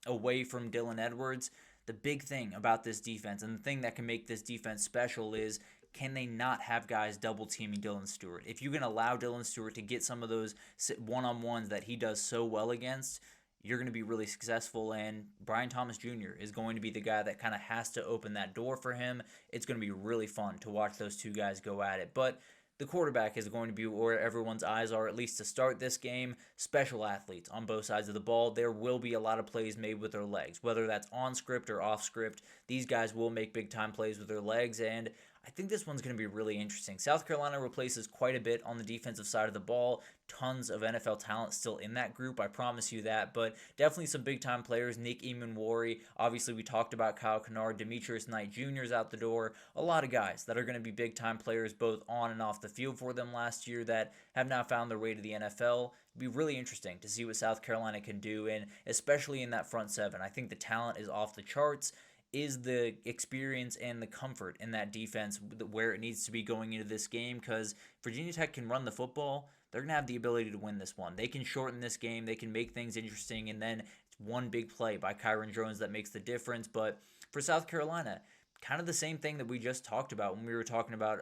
away from Dylan Edwards. The big thing about this defense and the thing that can make this defense special is can they not have guys double teaming Dylan Stewart? If you can allow Dylan Stewart to get some of those one-on-ones that he does so well against, you're going to be really successful, and Brian Thomas Jr. is going to be the guy that kind of has to open that door for him. It's going to be really fun to watch those two guys go at it. But the quarterback is going to be where everyone's eyes are, at least to start this game. Special athletes on both sides of the ball. There will be a lot of plays made with their legs, whether that's on script or off script. These guys will make big-time plays with their legs, and I think this one's going to be really interesting. South Carolina replaces quite a bit on the defensive side of the ball. Tons of NFL talent still in that group, I promise you that. But definitely some big-time players. Nick Eamon-Warry. Obviously, we talked about Kyle Kennard. Demetrius Knight Jr. is out the door. A lot of guys that are going to be big-time players both on and off the field for them last year that have now found their way to the NFL. It'd be really interesting to see what South Carolina can do, and especially in that front seven. I think the talent is off the charts. Is the experience and the comfort in that defense where it needs to be going into this game? Because Virginia Tech can run the football. They're going to have the ability to win this one. They can shorten this game. They can make things interesting. And then it's one big play by Kyron Jones that makes the difference. But for South Carolina, kind of the same thing that we just talked about when we were talking about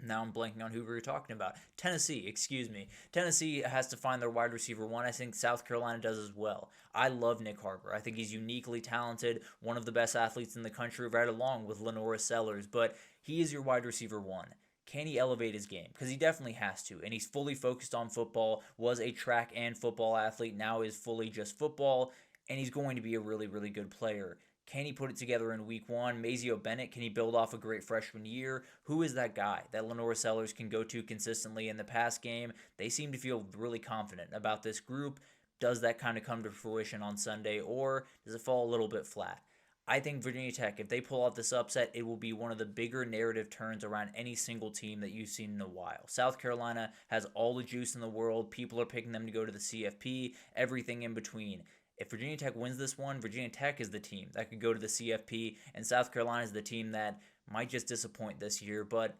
now I'm blanking on who we were talking about. Tennessee, excuse me. Tennessee has to find their wide receiver one. I think South Carolina does as well. I love Nick Harbor. I think he's uniquely talented, one of the best athletes in the country, right along with Lenora Sellers. But he is your wide receiver one. Can he elevate his game? Because he definitely has to. And he's fully focused on football, was a track and football athlete, now is fully just football. And he's going to be a really, really good player. Can he put it together in week one? Mazio Bennett, can he build off a great freshman year? Who is that guy that Lenora Sellers can go to consistently in the pass game? They seem to feel really confident about this group. Does that kind of come to fruition on Sunday, or does it fall a little bit flat? I think Virginia Tech, if they pull off this upset, it will be one of the bigger narrative turns around any single team that you've seen in a while. South Carolina has all the juice in the world. People are picking them to go to the CFP, everything in between. If Virginia Tech wins this one, Virginia Tech is the team that could go to the CFP, and South Carolina is the team that might just disappoint this year, but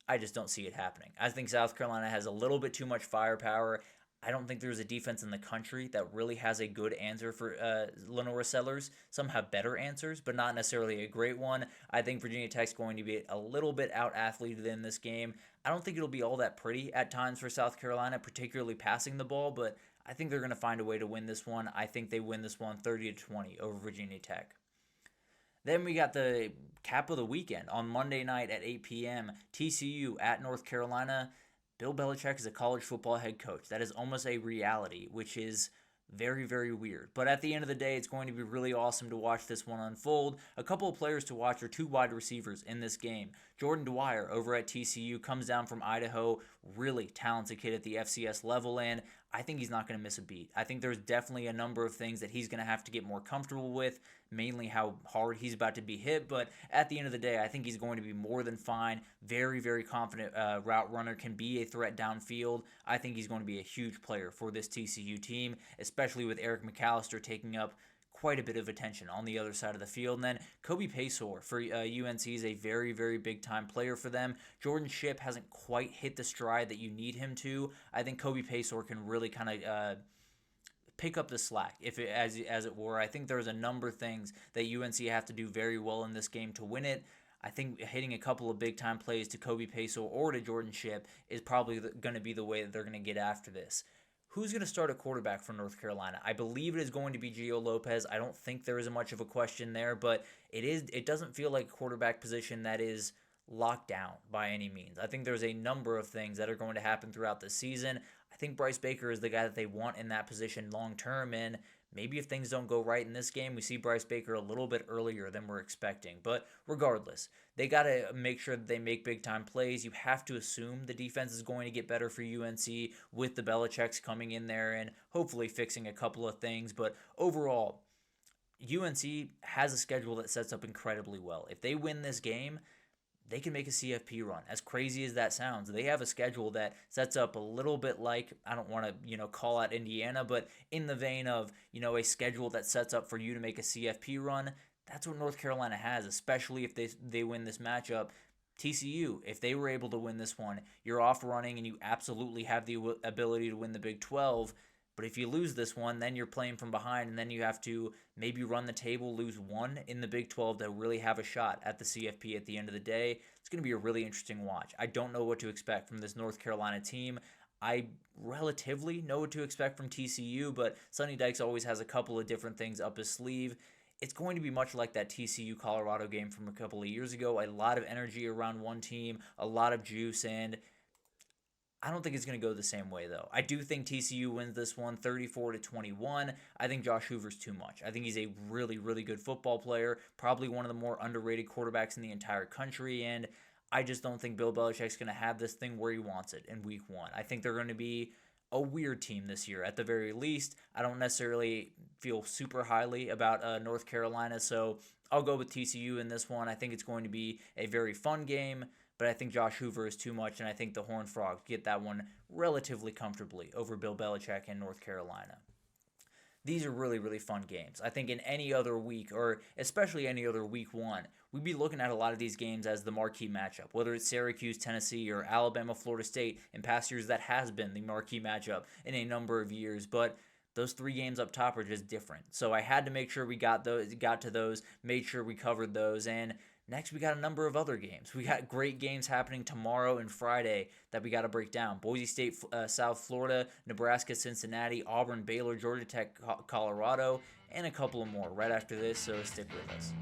I just don't see it happening. I think South Carolina has a little bit too much firepower. I don't think there's a defense in the country that really has a good answer for Lenora Sellers. Some have better answers, but not necessarily a great one. I think Virginia Tech's going to be a little bit out-athleted in this game. I don't think it'll be all that pretty at times for South Carolina, particularly passing the ball, but I think they're going to find a way to win this one. I think they win this one 30-20 over Virginia Tech. Then we got the cap of the weekend on Monday night at 8 p.m. TCU at North Carolina. Bill Belichick is a college football head coach. That is almost a reality, which is very, very weird. But at the end of the day, it's going to be really awesome to watch this one unfold. A couple of players to watch are two wide receivers in this game. Jordan Dwyer over at TCU comes down from Idaho, really talented kid at the FCS level, and I think he's not going to miss a beat. I think there's definitely a number of things that he's going to have to get more comfortable with, mainly how hard he's about to be hit. But at the end of the day, I think he's going to be more than fine. Very, very confident route runner, can be a threat downfield. I think he's going to be a huge player for this TCU team, especially with Eric McAllister taking up quite a bit of attention on the other side of the field. And then Kobe Paysour for UNC is a very, very big-time player for them. Jordan Shipp hasn't quite hit the stride that you need him to. I think Kobe Paysour can really kind of pick up the slack, as it were. I think there's a number of things that UNC have to do very well in this game to win it. I think hitting a couple of big-time plays to Kobe Paysour or to Jordan Shipp is probably going to be the way that they're going to get after this. Who's going to start a quarterback for North Carolina? I believe it is going to be Gio Lopez. I don't think there is much of a question there, but it doesn't feel like a quarterback position that is locked down by any means. I think there's a number of things that are going to happen throughout the season. I think Bryce Baker is the guy that they want in that position long term, and maybe if things don't go right in this game, we see Bryce Baker a little bit earlier than we're expecting. But regardless, they got to make sure that they make big-time plays. You have to assume the defense is going to get better for UNC with the Belichicks coming in there and hopefully fixing a couple of things. But overall, UNC has a schedule that sets up incredibly well. If they win this game, they can make a CFP run. As crazy as that sounds, they have a schedule that sets up a little bit like, I don't want to, call out Indiana, but in the vein of, a schedule that sets up for you to make a CFP run. That's what North Carolina has, especially if they win this matchup. TCU, if they were able to win this one, you're off running and you absolutely have the ability to win the Big 12. But if you lose this one, then you're playing from behind, and then you have to maybe run the table, lose one in the Big 12 to really have a shot at the CFP at the end of the day. It's going to be a really interesting watch. I don't know what to expect from this North Carolina team. I relatively know what to expect from TCU, but Sonny Dykes always has a couple of different things up his sleeve. It's going to be much like that TCU Colorado game from a couple of years ago. A lot of energy around one team, a lot of juice, and I don't think it's going to go the same way though. I do think TCU wins this one 34-21. I think Josh Hoover's too much. I think he's a really really good football player, probably one of the more underrated quarterbacks in the entire country, and I just don't think Bill Belichick's going to have this thing where he wants it in week 1. I think they're going to be a weird team this year at the very least. I don't necessarily feel super highly about North Carolina, so I'll go with TCU in this one. I think it's going to be a very fun game, but I think Josh Hoover is too much, and I think the Horned Frogs get that one relatively comfortably over Bill Belichick and North Carolina. These are really, really fun games. I think in any other week, or especially any other week 1, we'd be looking at a lot of these games as the marquee matchup, whether it's Syracuse, Tennessee, or Alabama, Florida State. In past years, that has been the marquee matchup in a number of years, but those 3 games up top are just different. So I had to make sure we got to those, made sure we covered those, and next, we got a number of other games. We got great games happening tomorrow and Friday that we got to break down. Boise State, South Florida, Nebraska, Cincinnati, Auburn, Baylor, Georgia Tech, Colorado, and a couple of more right after this, so stick with us.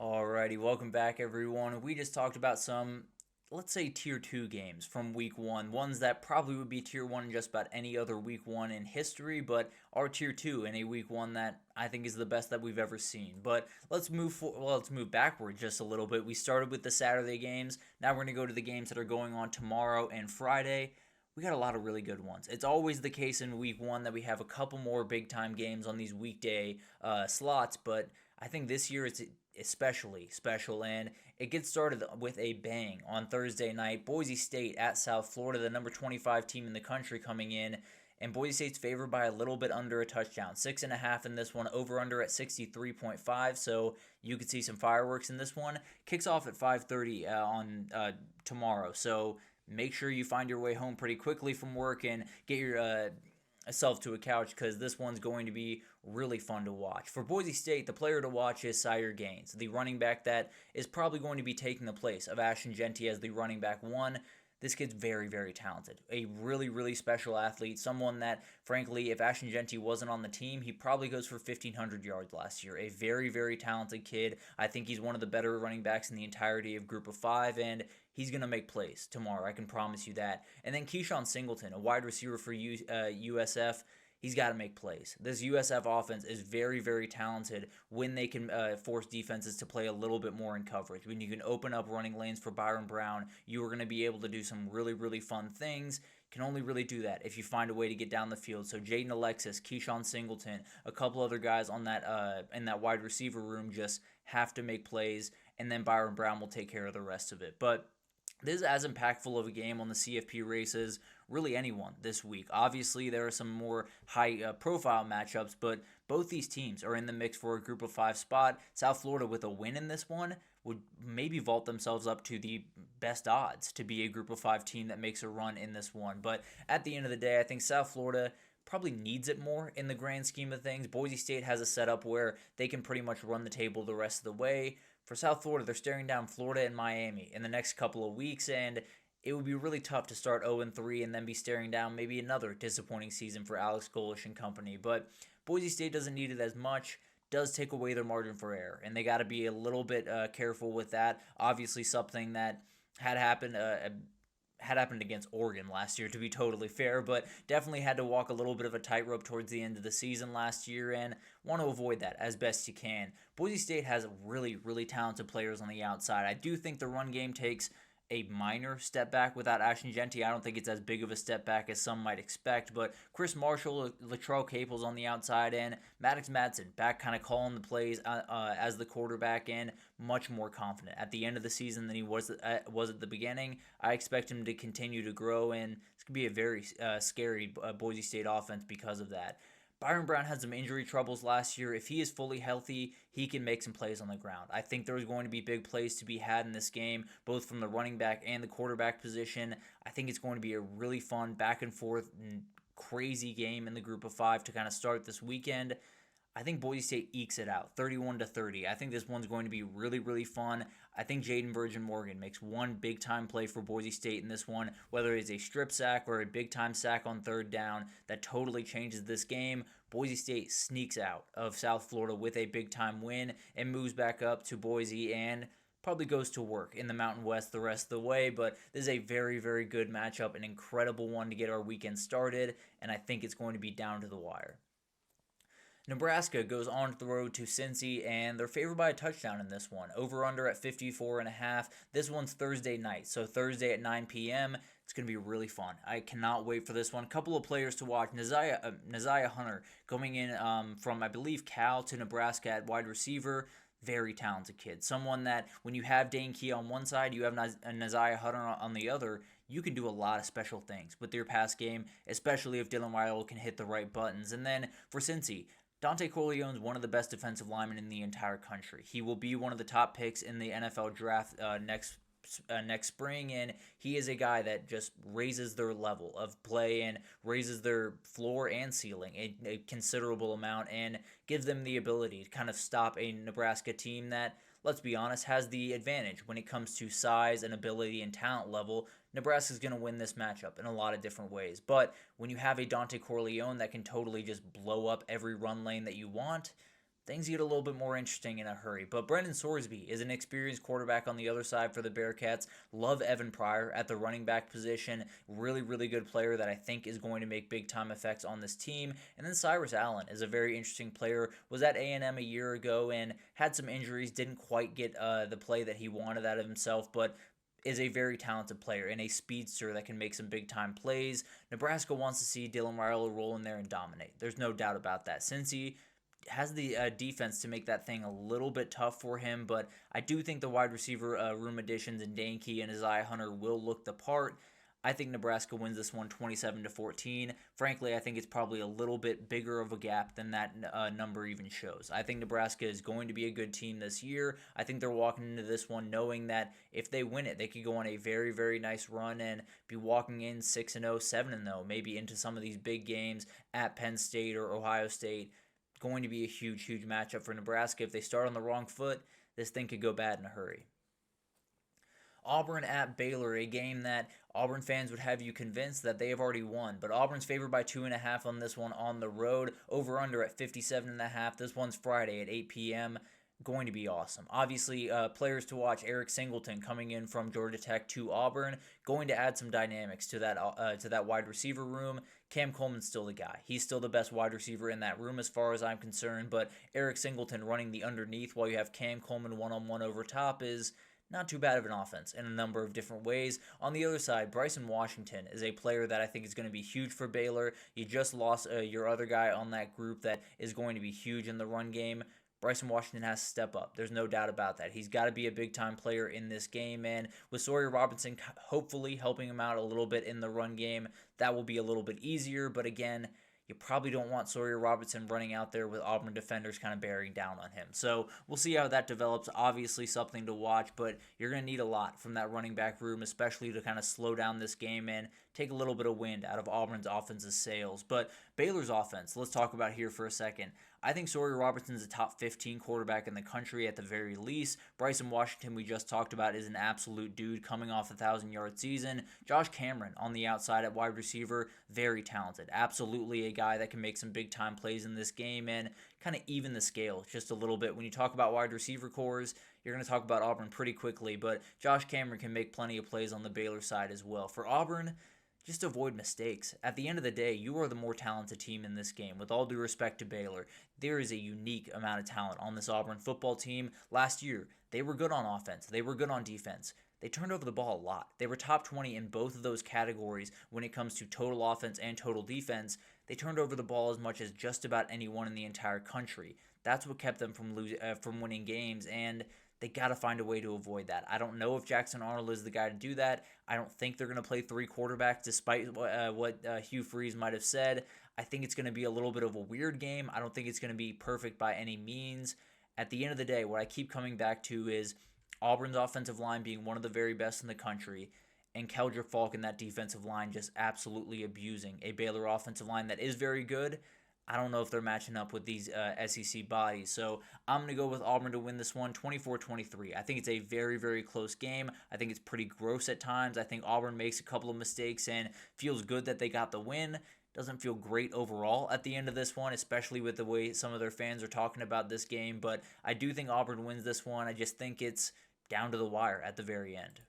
Alrighty, welcome back everyone. We just talked about some, let's say, Tier 2 games from Week 1. Ones that probably would be Tier 1 in just about any other Week 1 in history, but are Tier 2 in a Week 1 that I think is the best that we've ever seen. But let's move backward just a little bit. We started with the Saturday games. Now we're going to go to the games that are going on tomorrow and Friday. We got a lot of really good ones. It's always the case in Week 1 that we have a couple more big-time games on these weekday slots, but I think this year it's especially special, and it gets started with a bang on Thursday night. Boise State at South Florida, the number 25 team in the country coming in, and Boise State's favored by a little bit under a touchdown. 6.5 in this one, over-under at 63.5, so you could see some fireworks in this one. Kicks off at 5:30 on tomorrow, so make sure you find your way home pretty quickly from work and get your self to a couch, because this one's going to be really fun to watch. For Boise State, the player to watch is Sire Gaines, the running back that is probably going to be taking the place of Ashton Jeanty as the running back 1. This kid's very, very talented. A really, really special athlete. Someone that, frankly, if Ashton Jeanty wasn't on the team, he probably goes for 1,500 yards last year. A very, very talented kid. I think he's one of the better running backs in the entirety of Group of 5, and he's going to make plays tomorrow. I can promise you that. And then Keyshawn Singleton, a wide receiver for USF. He's got to make plays. This USF offense is very, very talented when they can force defenses to play a little bit more in coverage. When you can open up running lanes for Byron Brown, you are going to be able to do some really, really fun things. Can only really do that if you find a way to get down the field. So Jaden Alexis, Keyshawn Singleton, a couple other guys on that in that wide receiver room just have to make plays, and then Byron Brown will take care of the rest of it. But this is as impactful of a game on the CFP races really anyone this week. Obviously, there are some more high-profile matchups, but both these teams are in the mix for a Group of 5 spot. South Florida, with a win in this one, would maybe vault themselves up to the best odds to be a Group of 5 team that makes a run in this one. But at the end of the day, I think South Florida probably needs it more in the grand scheme of things. Boise State has a setup where they can pretty much run the table the rest of the way. For South Florida, they're staring down Florida and Miami in the next couple of weeks, and it would be really tough to start 0-3 and then be staring down maybe another disappointing season for Alex Golish and company. But Boise State doesn't need it as much, does take away their margin for error, and they got to be a little bit careful with that. Obviously, something that had happened against Oregon last year, to be totally fair, but definitely had to walk a little bit of a tightrope towards the end of the season last year, and want to avoid that as best you can. Boise State has really, really talented players on the outside. I do think the run game takes a minor step back without Ashton Genty. I don't think it's as big of a step back as some might expect, but Chris Marshall, Latrell Caples on the outside end, Maddox Madsen back kind of calling the plays as the quarterback in, much more confident at the end of the season than he was at the beginning. I expect him to continue to grow, and it's going to be a very scary Boise State offense because of that. Byron Brown had some injury troubles last year. If he is fully healthy, he can make some plays on the ground. I think there's going to be big plays to be had in this game, both from the running back and the quarterback position. I think it's going to be a really fun back and forth and crazy game in the group of five to kind of start this weekend. I think Boise State ekes it out, 31-30. I think this one's going to be really, really fun. I think Jaden Virgin-Morgan makes one big-time play for Boise State in this one, whether it's a strip sack or a big-time sack on third down, that totally changes this game. Boise State sneaks out of South Florida with a big-time win and moves back up to Boise and probably goes to work in the Mountain West the rest of the way, but this is a very, very good matchup, an incredible one to get our weekend started, and I think it's going to be down to the wire. Nebraska goes on the road to Cincy, and they're favored by a touchdown in this one. Over-under at 54.5. This one's Thursday night, so Thursday at 9 p.m. It's going to be really fun. I cannot wait for this one. A couple of players to watch. Neziah Hunter going in from, I believe, Cal to Nebraska at wide receiver. Very talented kid. Someone that when you have Dane Key on one side, you have Neziah Hunter on the other, you can do a lot of special things with your pass game, especially if Dylan Riley can hit the right buttons. And then for Cincy, Dante Corleone's one of the best defensive linemen in the entire country. He will be one of the top picks in the NFL draft next spring, and he is a guy that just raises their level of play and raises their floor and ceiling a considerable amount and gives them the ability to kind of stop a Nebraska team that, let's be honest, has the advantage when it comes to size and ability and talent level. Nebraska's going to win this matchup in a lot of different ways. But when you have a Dante Corleone that can totally just blow up every run lane that you want, things get a little bit more interesting in a hurry. But Brendan Sorsby is an experienced quarterback on the other side for the Bearcats. Love Evan Pryor at the running back position. Really, really good player that I think is going to make big-time effects on this team. And then Cyrus Allen is a very interesting player. Was at A&M a year ago and had some injuries. Didn't quite get the play that he wanted out of himself, but is a very talented player and a speedster that can make some big-time plays. Nebraska wants to see Dylan Riley roll in there and dominate. There's no doubt about that. Cincy has the defense to make that thing a little bit tough for him, but I do think the wide receiver room additions in Dane Key and Isaiah Hunter will look the part. I think Nebraska wins this one 27-14. Frankly, I think it's probably a little bit bigger of a gap than that number even shows. I think Nebraska is going to be a good team this year. I think they're walking into this one knowing that if they win it, they could go on a very, very nice run and be walking in 6-0, 7-0, maybe into some of these big games at Penn State or Ohio State. Going to be a huge, huge matchup for Nebraska. If they start on the wrong foot, this thing could go bad in a hurry. Auburn at Baylor, a game that Auburn fans would have you convinced that they have already won. But Auburn's favored by 2.5 on this one on the road. Over-under at 57.5. This one's Friday at 8 p.m. Going to be awesome. Obviously, players to watch, Eric Singleton coming in from Georgia Tech to Auburn, going to add some dynamics to that wide receiver room. Cam Coleman's still the guy. He's still the best wide receiver in that room as far as I'm concerned, but Eric Singleton running the underneath while you have Cam Coleman one-on-one over top is not too bad of an offense in a number of different ways. On the other side, Bryson Washington is a player that I think is going to be huge for Baylor. You just lost your other guy on that group that is going to be huge in the run game. Bryson Washington has to step up. There's no doubt about that. He's got to be a big-time player in this game, and with Sawyer Robinson hopefully helping him out a little bit in the run game, that will be a little bit easier, but again, you probably don't want Sawyer Robertson running out there with Auburn defenders kind of bearing down on him. So we'll see how that develops. Obviously something to watch, but you're going to need a lot from that running back room, especially to kind of slow down this game and take a little bit of wind out of Auburn's offense's sails. But Baylor's offense, let's talk about here for a second. I think Sawyer Robertson's a top 15 quarterback in the country at the very least. Bryson Washington, we just talked about, is an absolute dude coming off a 1,000-yard season. Josh Cameron on the outside at wide receiver, very talented. Absolutely a guy that can make some big-time plays in this game and kind of even the scale just a little bit. When you talk about wide receiver cores, you're going to talk about Auburn pretty quickly, but Josh Cameron can make plenty of plays on the Baylor side as well. For Auburn, just avoid mistakes. At the end of the day, you are the more talented team in this game. With all due respect to Baylor, there is a unique amount of talent on this Auburn football team. Last year, they were good on offense. They were good on defense. they turned over the ball a lot. They were top 20 in both of those categories when it comes to total offense and total defense. They turned over the ball as much as just about anyone in the entire country. That's what kept them from winning games, and they got to find a way to avoid that. I don't know if Jackson Arnold is the guy to do that. I don't think they're going to play three quarterbacks, despite what Hugh Freeze might have said. I think it's going to be a little bit of a weird game. I don't think it's going to be perfect by any means. At the end of the day, what I keep coming back to is Auburn's offensive line being one of the very best in the country, and Keldrick Falk and that defensive line just absolutely abusing a Baylor offensive line that is very good. I don't know if they're matching up with these SEC bodies. So I'm going to go with Auburn to win this one 24-23. I think it's a very, very close game. I think it's pretty gross at times. I think Auburn makes a couple of mistakes and feels good that they got the win. Doesn't feel great overall at the end of this one, especially with the way some of their fans are talking about this game. But I do think Auburn wins this one. I just think it's down to the wire at the very end.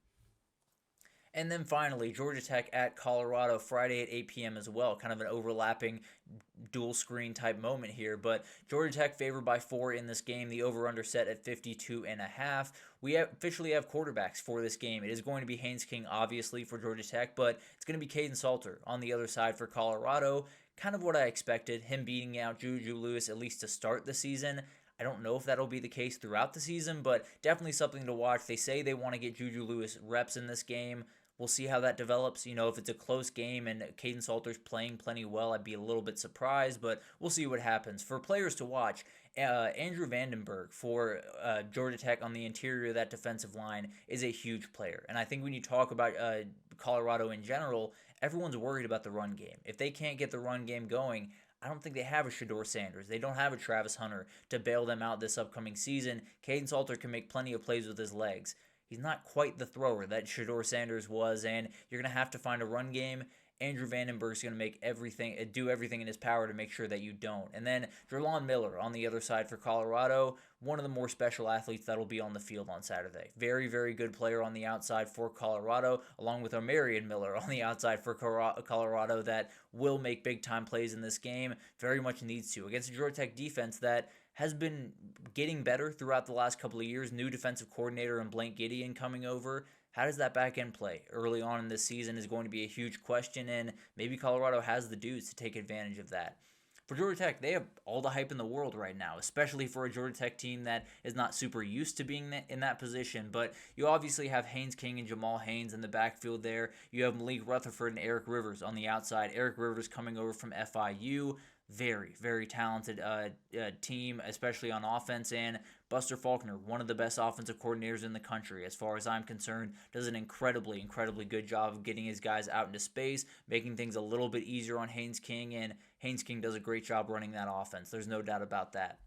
And then finally, Georgia Tech at Colorado Friday at 8 p.m. as well. Kind of an overlapping dual screen type moment here. But Georgia Tech favored by 4 in this game. The over-under set at 52.5. We officially have quarterbacks for this game. It is going to be Haynes King, obviously, for Georgia Tech, but it's going to be Caden Salter on the other side for Colorado. Kind of what I expected, him beating out Juju Lewis at least to start the season. I don't know if that'll be the case throughout the season, but definitely something to watch. They say they want to get Juju Lewis reps in this game. We'll see how that develops. If it's a close game and Caden Salter's playing plenty well, I'd be a little bit surprised, but we'll see what happens. For players to watch, Andrew Vandenberg for Georgia Tech on the interior of that defensive line is a huge player. And I think when you talk about Colorado in general, everyone's worried about the run game. If they can't get the run game going, I don't think they have a Shedeur Sanders. They don't have a Travis Hunter to bail them out this upcoming season. Caden Salter can make plenty of plays with his legs. He's not quite the thrower that Shedeur Sanders was, and you're going to have to find a run game. Andrew Vandenberg's going to do everything in his power to make sure that you don't. And then Jerlon Miller on the other side for Colorado, one of the more special athletes that'll be on the field on Saturday. Very, very good player on the outside for Colorado, along with Omarion Miller on the outside for Colorado that will make big-time plays in this game. Very much needs to. Against a Georgia Tech defense that has been getting better throughout the last couple of years. New defensive coordinator and Blank Gideon coming over. How does that back end play early on in this season is going to be a huge question, and maybe Colorado has the dudes to take advantage of that. For Georgia Tech, they have all the hype in the world right now, especially for a Georgia Tech team that is not super used to being in that position. But you obviously have Haynes King and Jamal Haynes in the backfield there. You have Malik Rutherford and Eric Rivers on the outside. Eric Rivers coming over from FIU. Very, very talented team, especially on offense. And Buster Faulkner, one of the best offensive coordinators in the country, as far as I'm concerned, does an incredibly, incredibly good job of getting his guys out into space, making things a little bit easier on Haynes King, and Haynes King does a great job running that offense. There's no doubt about that.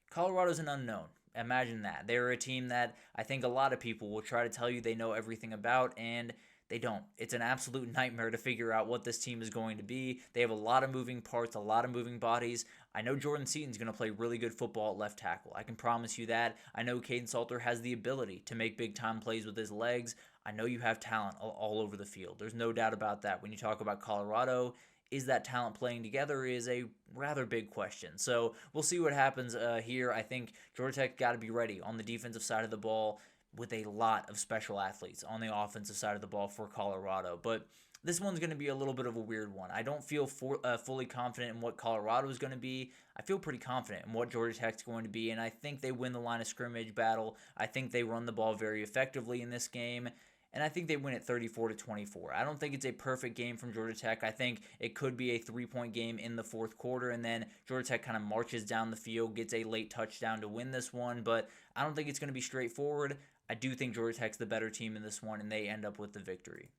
Colorado's an unknown. Imagine that. They're a team that I think a lot of people will try to tell you they know everything about, and they don't. It's an absolute nightmare to figure out what this team is going to be. They have a lot of moving parts, a lot of moving bodies. I know Jordan Seaton's going to play really good football at left tackle. I can promise you that. I know Caden Salter has the ability to make big-time plays with his legs. I know you have talent all over the field. There's no doubt about that. When you talk about Colorado, is that talent playing together is a rather big question. So we'll see what happens here. I think Georgia Tech got to be ready on the defensive side of the ball, with a lot of special athletes on the offensive side of the ball for Colorado. But this one's going to be a little bit of a weird one. I don't feel fully confident in what Colorado is going to be. I feel pretty confident in what Georgia Tech's going to be, and I think they win the line of scrimmage battle. I think they run the ball very effectively in this game, and I think they win it 34-24. I don't think it's a perfect game from Georgia Tech. I think it could be a 3-point game in the fourth quarter, and then Georgia Tech kind of marches down the field, gets a late touchdown to win this one, but I don't think it's going to be straightforward. I do think Georgia Tech's the better team in this one, and they end up with the victory.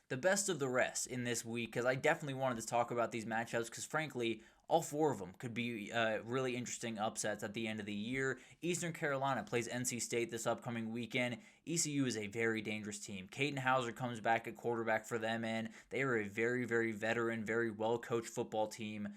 The best of the rest in this week, because I definitely wanted to talk about these matchups, because frankly, all 4 of them could be really interesting upsets at the end of the year. Eastern Carolina plays NC State this upcoming weekend. ECU is a very dangerous team. Caden Hauser comes back at quarterback for them, and they are a very, very veteran, very well-coached football team.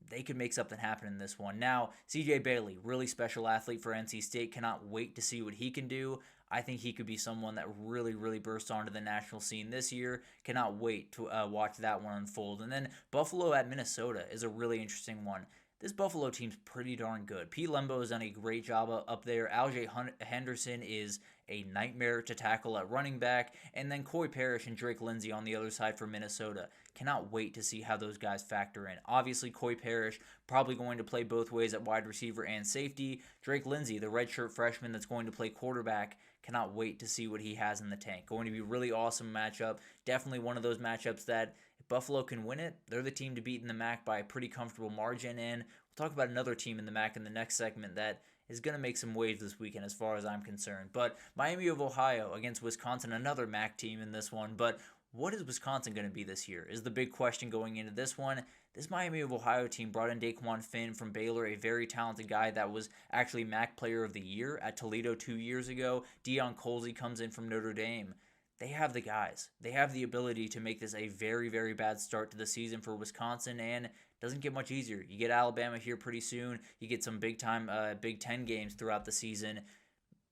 They could make something happen in this one. Now, CJ Bailey, really special athlete for NC State. Cannot wait to see what he can do. I think he could be someone that really, really bursts onto the national scene this year. Cannot wait to watch that one unfold. And then Buffalo at Minnesota is a really interesting one. this Buffalo team's pretty darn good. Pete Lembo has done a great job up there. Alge Henderson is a nightmare to tackle at running back. And then Coy Parrish and Drake Lindsey on the other side for Minnesota. Cannot wait to see how those guys factor in. Obviously, Coy Parrish probably going to play both ways at wide receiver and safety. Drake Lindsey, the redshirt freshman that's going to play quarterback, cannot wait to see what he has in the tank. Going to be a really awesome matchup. Definitely one of those matchups that if Buffalo can win it, they're the team to beat in the MAC by a pretty comfortable margin. And we'll talk about another team in the MAC in the next segment that is going to make some waves this weekend as far as I'm concerned. But Miami of Ohio against Wisconsin, another MAC team in this one. But what is Wisconsin going to be this year is the big question going into this one. This Miami of Ohio team brought in Daquan Finn from Baylor, a very talented guy that was actually MAC Player of the Year at Toledo 2 years ago. Deion Colsey comes in from Notre Dame. They have the guys. They have the ability to make this a very, very bad start to the season for Wisconsin, and it doesn't get much easier. You get Alabama here pretty soon. You get some big-time Big Ten games throughout the season.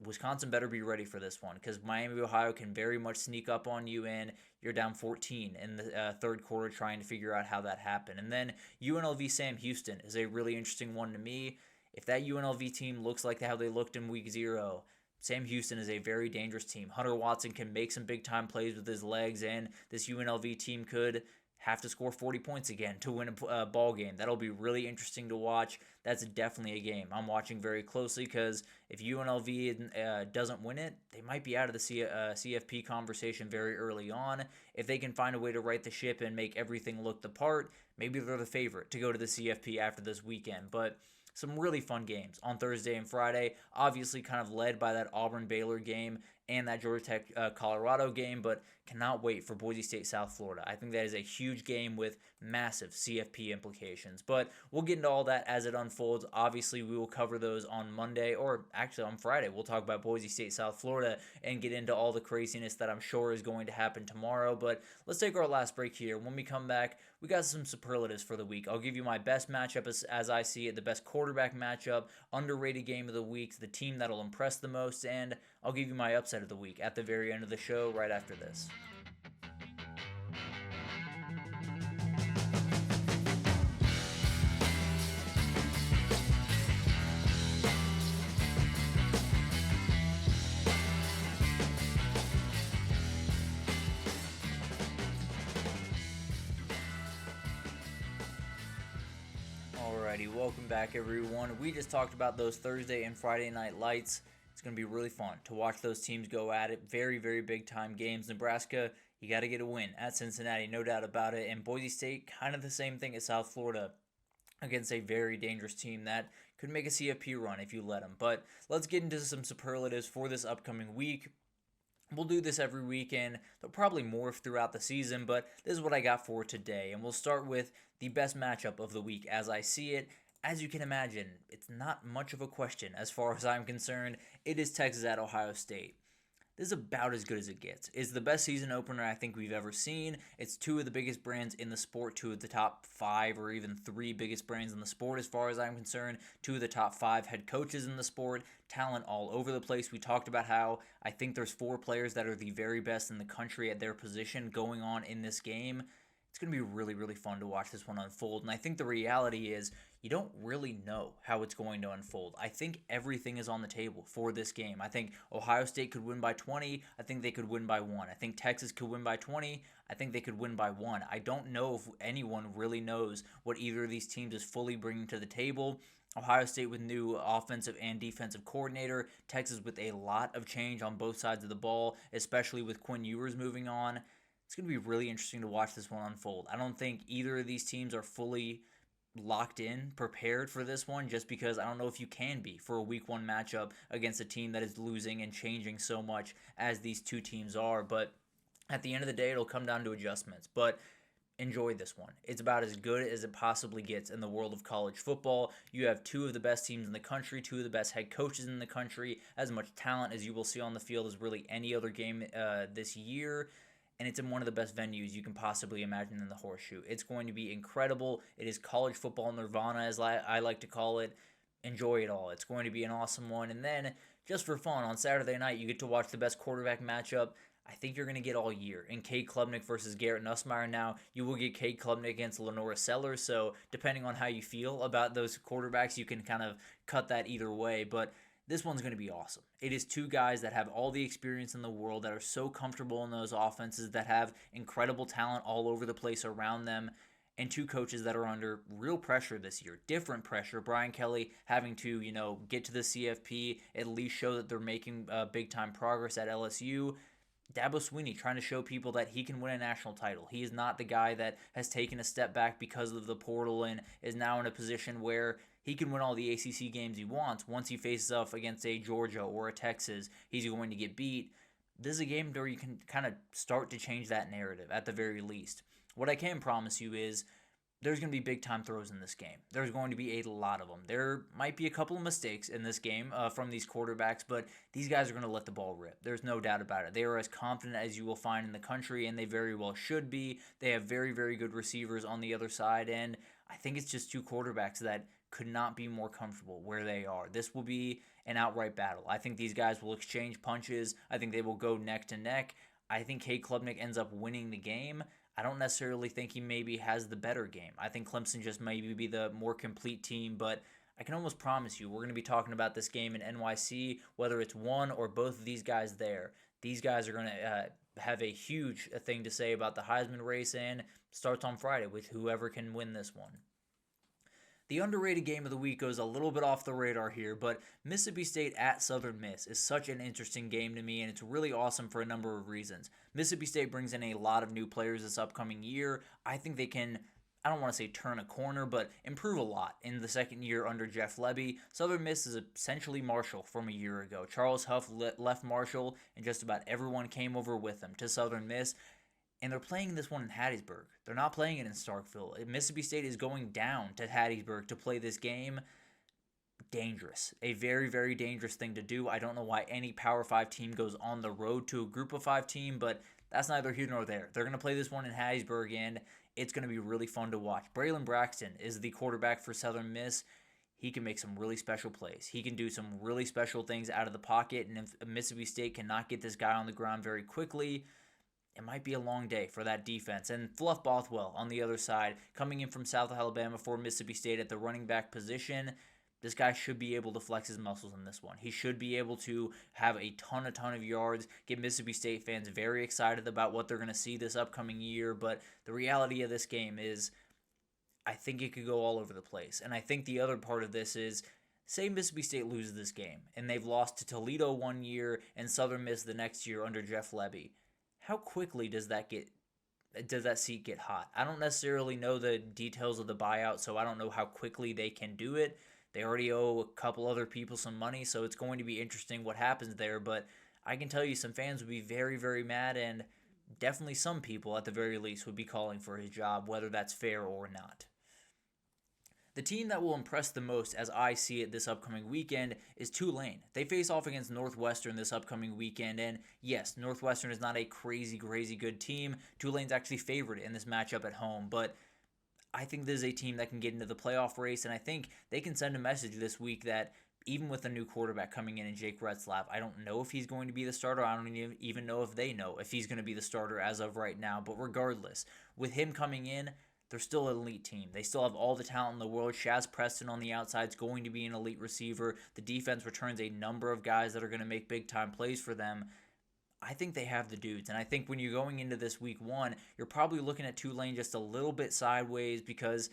Wisconsin better be ready for this one because Miami, Ohio can very much sneak up on you and you're down 14 in the third quarter trying to figure out how that happened. And then UNLV Sam Houston is a really interesting one to me. If that UNLV team looks like how they looked in week 0, Sam Houston is a very dangerous team. Hunter Watson can make some big-time plays with his legs, and this UNLV team could have to score 40 points again to win a ball game. That'll be really interesting to watch. That's definitely a game I'm watching very closely because if UNLV doesn't win it, they might be out of the CFP conversation very early on. If they can find a way to right the ship and make everything look the part, maybe they're the favorite to go to the CFP after this weekend. But some really fun games on Thursday and Friday, obviously kind of led by that Auburn-Baylor game and that Georgia Tech-Colorado game, but cannot wait for Boise State-South Florida. I think that is a huge game with massive CFP implications, but we'll get into all that as it unfolds. Obviously, we will cover those on Monday, or actually on Friday. We'll talk about Boise State-South Florida and get into all the craziness that I'm sure is going to happen tomorrow, but let's take our last break here. When we come back, we got some superlatives for the week. I'll give you my best matchup as I see it, the best quarterback matchup, underrated game of the week, the team that'll impress the most, and I'll give you my upset of the week at the very end of the show right after this. Alrighty, welcome back everyone. We just talked about those Thursday and Friday night lights. It's going to be really fun to watch those teams go at it. Very, very big time games. Nebraska, you got to get a win at Cincinnati, no doubt about it. And Boise State, kind of the same thing as South Florida against a very dangerous team that could make a CFP run if you let them. But let's get into some superlatives for this upcoming week. We'll do this every weekend. They'll probably morph throughout the season, but this is what I got for today. And we'll start with the best matchup of the week as I see it. As you can imagine, it's not much of a question as far as I'm concerned. It is Texas at Ohio State. This is about as good as it gets. It's the best season opener I think we've ever seen. It's two of the biggest brands in the sport, two of the top 5 or even 3 biggest brands in the sport as far as I'm concerned, two of the top 5 head coaches in the sport, talent all over the place. We talked about how I think there's 4 players that are the very best in the country at their position going on in this game. It's going to be really, really fun to watch this one unfold. And I think the reality is you don't really know how it's going to unfold. I think everything is on the table for this game. I think Ohio State could win by 20. I think they could win by 1. I think Texas could win by 20. I think they could win by 1. I don't know if anyone really knows what either of these teams is fully bringing to the table. Ohio State with new offensive and defensive coordinator. Texas with a lot of change on both sides of the ball, especially with Quinn Ewers moving on. It's going to be really interesting to watch this one unfold. I don't think either of these teams are fully locked in, prepared for this one, just because I don't know if you can be for a week 1 matchup against a team that is losing and changing so much as these two teams are. But at the end of the day, it'll come down to adjustments. But enjoy this one. It's about as good as it possibly gets in the world of college football. You have 2 of the best teams in the country, 2 of the best head coaches in the country, as much talent as you will see on the field as really any other game this year. And it's in one of the best venues you can possibly imagine in the Horseshoe. It's going to be incredible. It is college football nirvana, as I like to call it. Enjoy it all. It's going to be an awesome one. And then, just for fun, on Saturday night, you get to watch the best quarterback matchup I think you're going to get all year. In Cade Klubnik versus Garrett Nussmeier now, you will get Cade Klubnik against Lenora Sellers. So depending on how you feel about those quarterbacks, you can kind of cut that either way. But this one's going to be awesome. It is two guys that have all the experience in the world, that are so comfortable in those offenses, that have incredible talent all over the place around them, and two coaches that are under real pressure this year, different pressure. Brian Kelly having to, get to the CFP, at least show that they're making big time progress at LSU. Dabo Swinney trying to show people that he can win a national title. He is not the guy that has taken a step back because of the portal and is now in a position where he can win all the ACC games he wants. Once he faces off against a Georgia or a Texas, he's going to get beat. This is a game where you can kind of start to change that narrative at the very least. What I can promise you is there's going to be big time throws in this game. There's going to be a lot of them. There might be a couple of mistakes in this game from these quarterbacks, but these guys are going to let the ball rip. There's no doubt about it. They are as confident as you will find in the country, and they very well should be. They have very, very good receivers on the other side, and I think it's just two quarterbacks that could not be more comfortable where they are. This will be an outright battle. I think these guys will exchange punches. I think they will go neck to neck. I think Cade Klubnik ends up winning the game. I don't necessarily think he maybe has the better game. I think Clemson just maybe be the more complete team, but I can almost promise you we're going to be talking about this game in NYC, whether it's one or both of these guys there. These guys are going to have a huge thing to say about the Heisman race, and starts on Friday with whoever can win this one. The underrated game of the week goes a little bit off the radar here, but Mississippi State at Southern Miss is such an interesting game to me, and it's really awesome for a number of reasons. Mississippi State brings in a lot of new players this upcoming year. I think they can, I don't want to say turn a corner, but improve a lot in the second year under Jeff Lebby. Southern Miss is essentially Marshall from a year ago. Charles Huff left Marshall, and just about everyone came over with him to Southern Miss. And they're playing this one in Hattiesburg. They're not playing it in Starkville. Mississippi State is going down to Hattiesburg to play this game. Dangerous. A very, very dangerous thing to do. I don't know why any Power 5 team goes on the road to a Group of 5 team, but that's neither here nor there. They're going to play this one in Hattiesburg, and it's going to be really fun to watch. Braylon Braxton is the quarterback for Southern Miss. He can make some really special plays. He can do some really special things out of the pocket, and if Mississippi State cannot get this guy on the ground very quickly, it might be a long day for that defense. And Fluff Bothwell on the other side, coming in from South Alabama for Mississippi State at the running back position. This guy should be able to flex his muscles in this one. He should be able to have a ton of yards, get Mississippi State fans very excited about what they're going to see this upcoming year. But the reality of this game is I think it could go all over the place. And I think the other part of this is, say Mississippi State loses this game, and they've lost to Toledo one year and Southern Miss the next year under Jeff Lebby. How quickly does that seat get hot? I don't necessarily know the details of the buyout, so I don't know how quickly they can do it. They already owe a couple other people some money, so it's going to be interesting what happens there. But I can tell you some fans would be very, very mad, and definitely some people at the very least would be calling for his job, whether that's fair or not. The team that will impress the most, as I see it this upcoming weekend, is Tulane. They face off against Northwestern this upcoming weekend, and yes, Northwestern is not a crazy good team. Tulane's actually favored in this matchup at home, but I think this is a team that can get into the playoff race, and I think they can send a message this week that even with a new quarterback coming in Jake Retzlaff, I don't know if he's going to be the starter. I don't even know if they know if he's going to be the starter as of right now, but regardless, with him coming in, they're still an elite team. They still have all the talent in the world. Shaz Preston on the outside is going to be an elite receiver. The defense returns a number of guys that are going to make big-time plays for them. I think they have the dudes. And I think when you're going into this week one, you're probably looking at Tulane just a little bit sideways because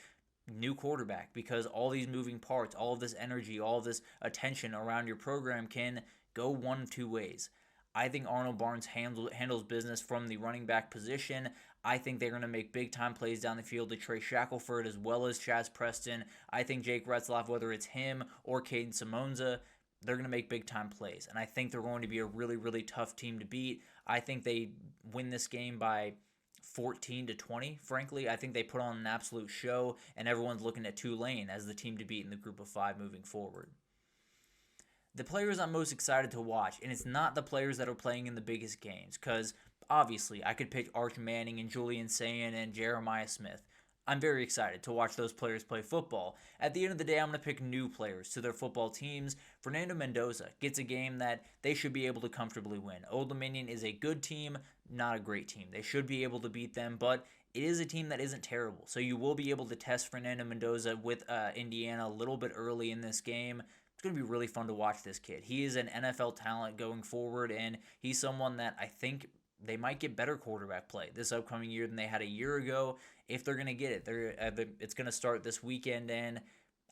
new quarterback, because all these moving parts, all of this energy, all of this attention around your program can go one of two ways. I think Arnold Barnes handles business from the running back position. I think they're going to make big-time plays down the field to Trey Shackelford as well as Shaz Preston. I think Jake Retzlaff, whether it's him or Caden Simonza, they're going to make big-time plays. And I think they're going to be a really tough team to beat. I think they win this game by 14-20, frankly. I think they put on an absolute show, and everyone's looking at Tulane as the team to beat in the Group of 5 moving forward. The players I'm most excited to watch, and it's not the players that are playing in the biggest games, because obviously I could pick Arch Manning and Julian Sayin and Jeremiah Smith. I'm very excited to watch those players play football. At the end of the day, I'm going to pick new players to their football teams. Fernando Mendoza gets a game that they should be able to comfortably win. Old Dominion is a good team, not a great team. They should be able to beat them, but it is a team that isn't terrible. So you will be able to test Fernando Mendoza with Indiana a little bit early in this game. It's going to be really fun to watch this kid. He is an NFL talent going forward, and he's someone that I think they might get better quarterback play this upcoming year than they had a year ago if they're going to get it. It's going to start this weekend, and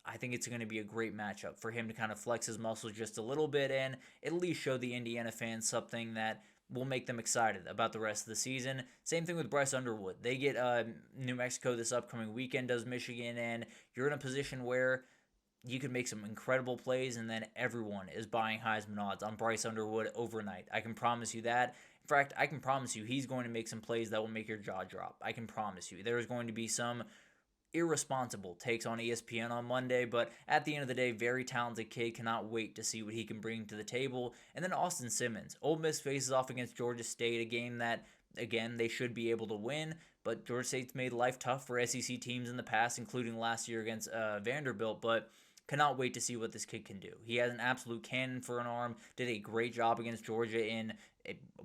I think it's going to be a great matchup for him to kind of flex his muscles just a little bit and at least show the Indiana fans something that will make them excited about the rest of the season. Same thing with Bryce Underwood. They get New Mexico this upcoming weekend, does Michigan, and you're in a position where you could make some incredible plays, and then everyone is buying Heisman odds on Bryce Underwood overnight. I can promise you that. In fact, I can promise you he's going to make some plays that will make your jaw drop. I can promise you. There is going to be some irresponsible takes on ESPN on Monday, but at the end of the day, very talented kid. Cannot wait to see what he can bring to the table. And then Austin Simmons. Ole Miss faces off against Georgia State, a game that, again, they should be able to win, but Georgia State's made life tough for SEC teams in the past, including last year against Vanderbilt, but cannot wait to see what this kid can do. He has an absolute cannon for an arm, did a great job against Georgia in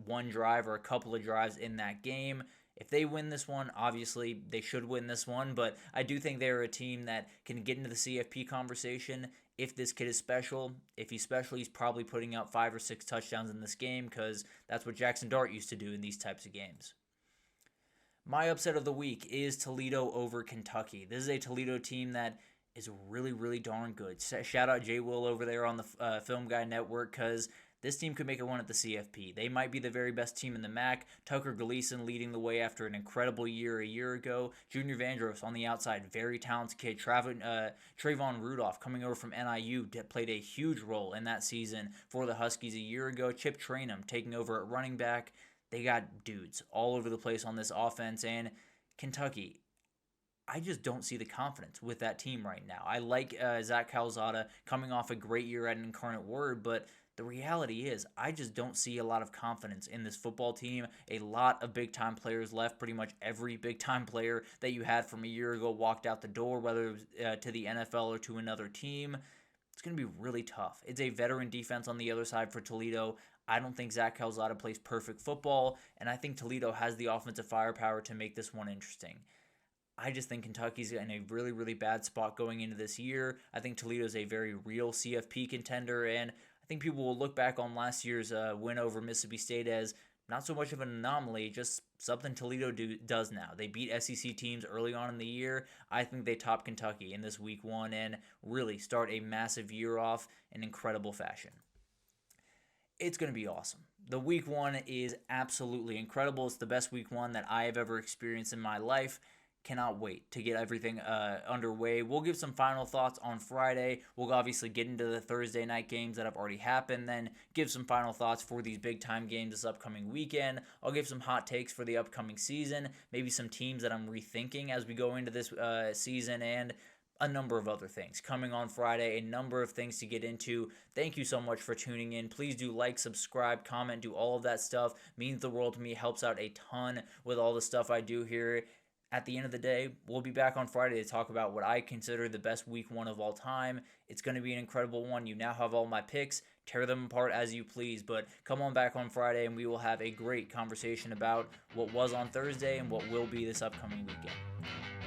one drive or a couple of drives in that game. If they win this one, obviously they should win this one, but I do think they're a team that can get into the CFP conversation if this kid is special. If he's special, he's probably putting out 5 or 6 touchdowns in this game because that's what Jackson Dart used to do in these types of games. My upset of the week is Toledo over Kentucky. This is a Toledo team that is really, really darn good. Shout out Jay Will over there on the Film Guy Network because this team could make a run at the CFP. They might be the very best team in the MAC. Tucker Gleason leading the way after an incredible year a year ago. Junior Vandross on the outside, very talented kid. Trayvon Rudolph coming over from NIU played a huge role in that season for the Huskies a year ago. Chip Trainum taking over at running back. They got dudes all over the place on this offense. And Kentucky, I just don't see the confidence with that team right now. I like Zach Calzada coming off a great year at Incarnate Word, but the reality is I just don't see a lot of confidence in this football team. A lot of big-time players left. Pretty much every big-time player that you had from a year ago walked out the door, whether it was to the NFL or to another team. It's going to be really tough. It's a veteran defense on the other side for Toledo. I don't think Zach Calzada plays perfect football, and I think Toledo has the offensive firepower to make this one interesting. I just think Kentucky's in a really, really bad spot going into this year. I think Toledo's a very real CFP contender, and I think people will look back on last year's win over Mississippi State as not so much of an anomaly, just something Toledo does now. They beat SEC teams early on in the year. I think they top Kentucky in this week 1 and really start a massive year off in incredible fashion. It's going to be awesome. The week 1 is absolutely incredible. It's the best week 1 that I have ever experienced in my life. Cannot wait to get everything underway. We'll give some final thoughts on Friday. We'll obviously get into the Thursday night games that have already happened, then give some final thoughts for these big-time games this upcoming weekend. I'll give some hot takes for the upcoming season, maybe some teams that I'm rethinking as we go into this season, and a number of other things coming on Friday, a number of things to get into. Thank you so much for tuning in. Please do like, subscribe, comment, do all of that stuff. Means the world to me, helps out a ton with all the stuff I do here. At the end of the day, we'll be back on Friday to talk about what I consider the best week 1 of all time. It's going to be an incredible one. You now have all my picks. Tear them apart as you please. But come on back on Friday and we will have a great conversation about what was on Thursday and what will be this upcoming weekend.